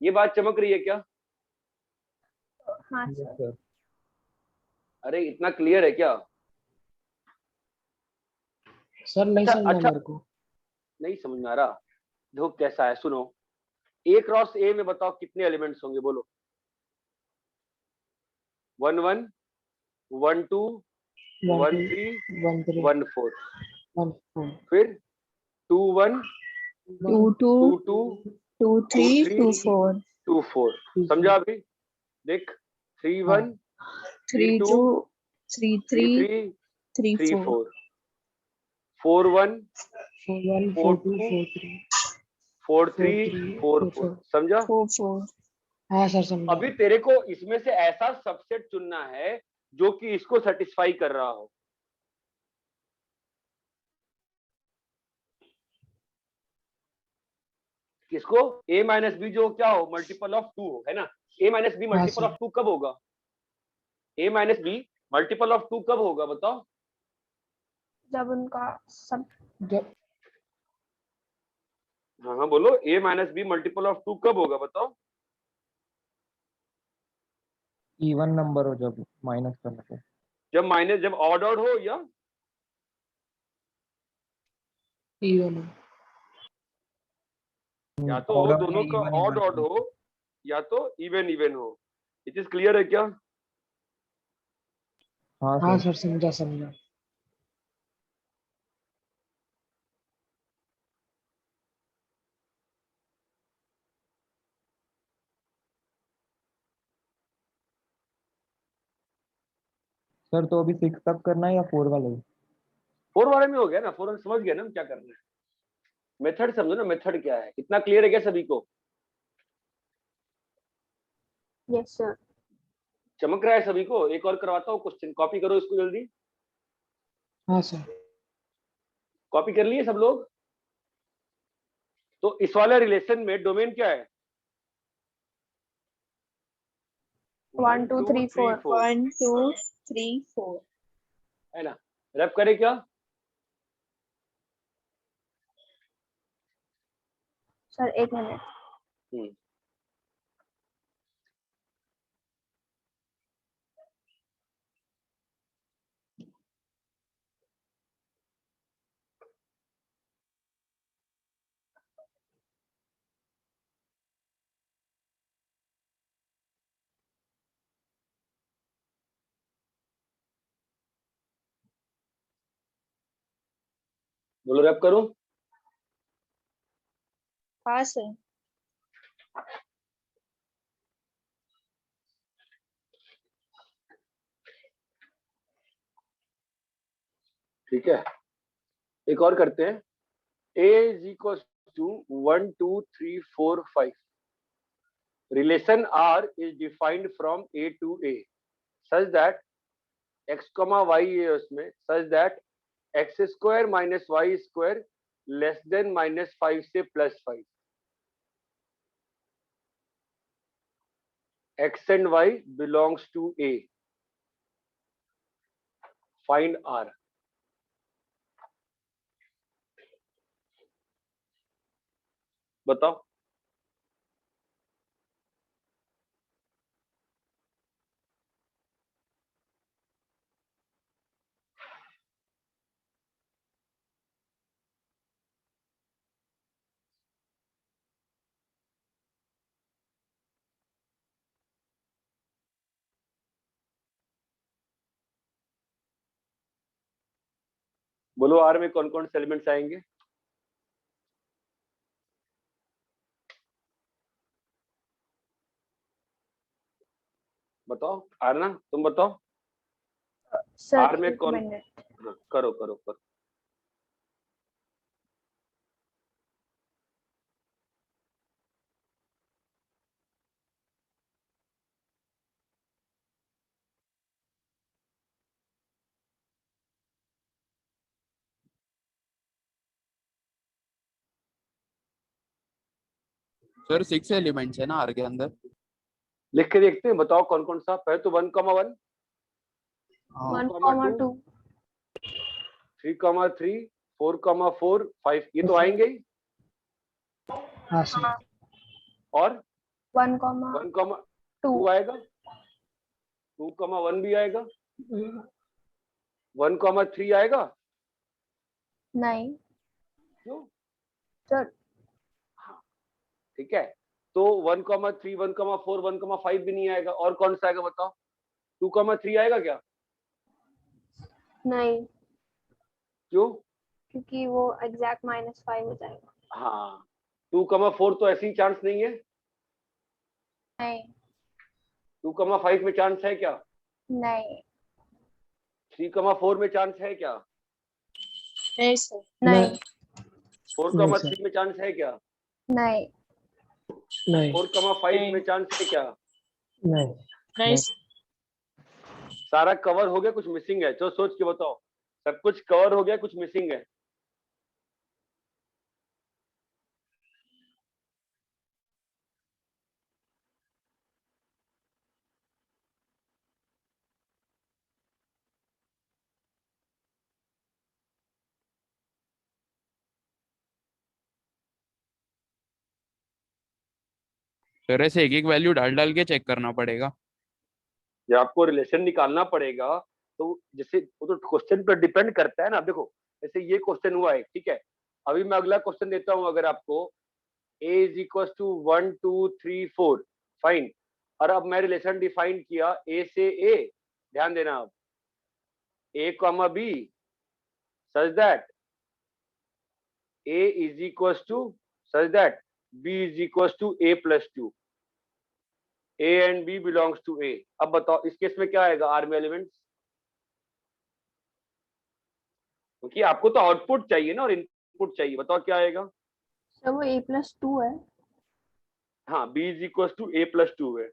ये बात चमक रही है क्या? हाँ यस सर। सर। अरे इतना क्लियर है क्या? सर नहीं अच्छा समझा अच्छा, मेरे को। नहीं समझ में आ रहा? देखो कैसा है, सुनो। ए क्रॉस ए में बताओ कितने एलिमेंट्स होंगे, बोलो। 1 1 1 2 1 1 2 3 1 3 1 4, 1 4 फिर 2 1 2 2 2 2 2 2 3 2 3 4 2 4। समझा अभी? देख, 3 हाँ 1 3 3 2 2 3 3 3 3 3 3 4 4 4 1 4 1 4 4 2 2 4 3 4 4 3 3 4 4 4। 4। समझा? 4 4। हाँ सर समझा। अभी तेरे को इसमें से ऐसा सबसेट चुनना है जो कि इसको सेटिस्फाई कर रहा हो। किसको? a माइनस बी जो क्या हो, मल्टीपल ऑफ 2 हो, है ना? a माइनस बी हाँ मल्टीपल सर। ऑफ 2 कब होगा? a minus be multiple of 2 कब होगा बताओ? जब उनका सब जब हाँ हाँ बोलो, a minus be multiple of 2 कब होगा बताओ? इवन नंबर हो जब माइनस करने पे। जब ऑड ऑड हो या इवन या तो हो ऑर्डर दोनों में का इवन ऑड ऑड हो या तो इवन इवन हो। ये चीज क्लियर है क्या? हाँ हाँ सर। सर समझा समझा। सर तो अभी 6 तक करना है या 4 वाले? 4 वाले में हो गया ना, 4 वाले समझ गया ना हम क्या करना है। मेथड समझो ना, मेथड क्या है, इतना क्लियर है क्या सभी को? Yes sir. चमक रहा है सभी को? एक और करवाता हूँ क्वेश्चन, कॉपी करो इसको जल्दी। हाँ सर। कॉपी कर लिए सब लोग? तो इस वाले रिलेशन में डोमेन क्या है? 1 2 3 4 1 2 3 4 है ना? रैप करे क्या? सर एक मिनट। हम्म, बोलो रैप करूं? हाँ सर। ठीक है, एक और करते हैं। a is equals to 1 2 3 4 5. Relation R is defined from a to a such that x comma y है उसमें, such that x square minus y square less than minus 5 से plus 5. x and y belongs to a. Find R. बताओ। बोलो R में कौन कौन से एलिमेंट्स आएंगे? बताओ, आरना तुम बताओ। सर R में एक कौन? मिनट। हाँ, करो करो करो। सर 6 एलिमेंट्स है ना आर के अंदर? लिख के देखते हैं, बताओ कौन कौन सा। पहले तो 1,1, हाँ 1,2 3,3, 4,4, 5, ये तो आएंगे ही। हाँ सर। और 1,2 1,2 आएगा, 2,1 भी आएगा, 1,3 आएगा। नहीं क्यों? सर। ठीक है, तो 1,3, 1,4, 1,5 भी नहीं आएगा। और कौन सा आएगा बताओ? 2,3 आएगा क्या? नहीं, क्यों? क्योंकि वो एग्जैक्ट -5 हो जाएगा। हाँ, 2,4 तो ऐसी चांस नहीं है। नहीं 2,5 में चांस है क्या? नहीं 3,4 में चांस है क्या? नहीं सर। नहीं 4,3 में चांस है क्या? नहीं नहीं 4,5 में चांस है क्या? नहीं नहीं सर। सारा कवर हो गया, कुछ मिसिंग है? तो सोच के बताओ, सब कुछ कवर हो गया, कुछ मिसिंग है? फिर ऐसे एक एक वैल्यू डाल डाल के चेक करना पड़ेगा। जब आपको रिलेशन निकालना पड़ेगा, तो जैसे वो तो क्वेश्चन पर डिपेंड करता है ना। देखो, जैसे ये क्वेश्चन हुआ है, ठीक है, अभी मैं अगला क्वेश्चन देता हूँ अगर आपको, a is equal to 1 2 3 4, fine. और अब मैं रिलेशन डिफाइन किया a से a, ध्यान देना, अब a comma b such that a is equal to such that b is equal to a plus 2, a and b belongs to a। अब बताओ इस केस में क्या आएगा आर में एलिमेंट्स? क्योंकि आपको तो आउटपुट चाहिए ना और इनपुट चाहिए, बताओ क्या आएगा? सर वो a+2 है। हाँ, b is equal to a plus 2 है।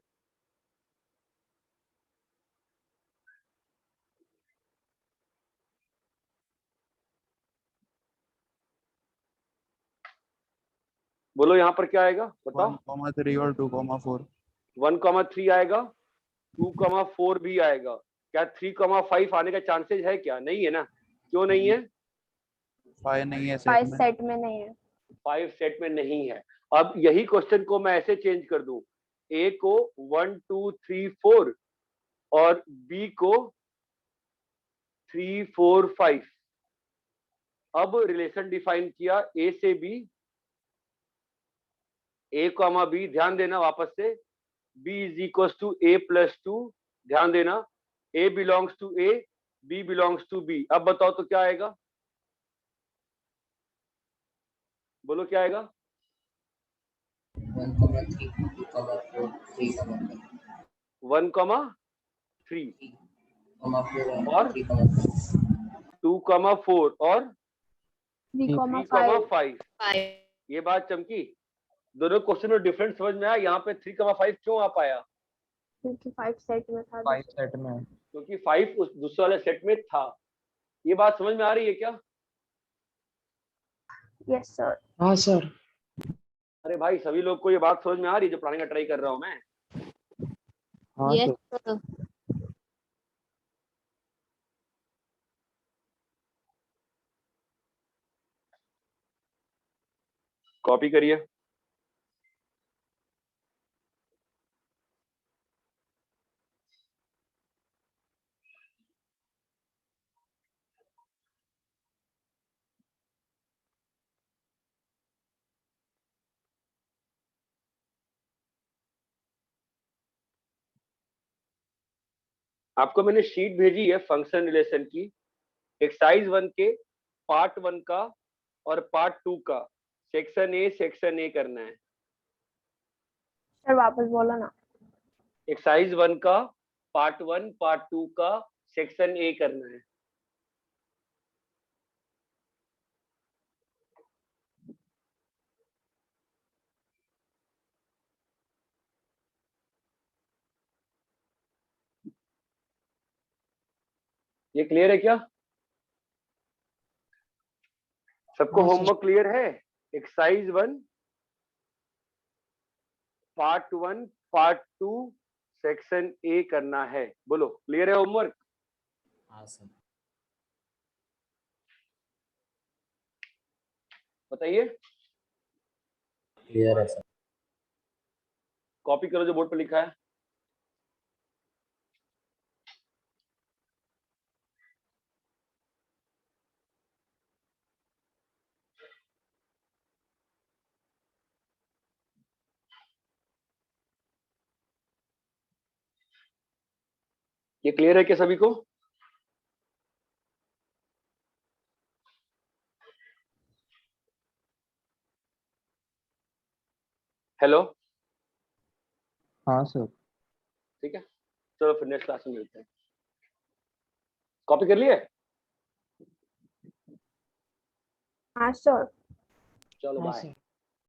बोलो यहाँ पर क्या आएगा बताओ? 1,3 और 2,4। 1,3 आएगा, 2,4 भी आएगा। क्या 3,5 आने का चांसेस है क्या? नहीं है ना। क्यों नहीं है? 5 नहीं है 5 सेट में। सेट में नहीं है। 5 सेट में नहीं है। अब यही क्वेश्चन को मैं ऐसे चेंज कर दूं, a को 1 2 3 4 और b को 3 4 5। अब रिलेशन डिफाइन किया a से b, a कॉमा b, ध्यान देना वापस से, b is equal to a plus 2, ध्यान देना, a belongs to a, b belongs to b। अब बताओ तो क्या आएगा? बोलो क्या आएगा? 1,3 2,4 3,5 1,3 4 और 3,5 2,4 और 3,5 3,5। ये बात चमकी? दोनों क्वेश्चन में डिफरेंस समझ में आया? यहाँ पे 3,5 क्यों आ पाया? क्योंकि 5 सेट में था। 5 सेट में है। क्योंकि 5 उस दूसरे वाले सेट में था। ये बात समझ में आ रही है क्या? Yes sir. हाँ सर। अरे भाई, सभी लोग को ये बात समझ में आ रही है जो पढ़ाने का ट्राई कर रहा हूँ मैं? हाँ यस सर। सर। कॉपी करिए। आपको मैंने शीट भेजी है फंक्शन रिलेशन की, एक्सरसाइज 1 के पार्ट 1 का और पार्ट 2 का सेक्शन ए करना है। सर वापस बोलो ना। एक्सरसाइज 1 का पार्ट 1 पार्ट 2 का सेक्शन ए करना है। ये क्लियर है क्या? सबको हाँ सर। होमवर्क क्लियर है? Exercise 1 part 1 part 2 section A करना है। बोलो क्लियर है होमवर्क? हाँ सर। बताइए। क्लियर है सर। कॉपी करो जो बोर्ड पे लिखा है। ये क्लियर है क्या सभी को? हेलो, हाँ सर। ठीक है, चलो फिर नेक्स्ट क्लास में मिलते हैं। कॉपी कर लिए? हाँ सर। चलो हाँ बाय। सर।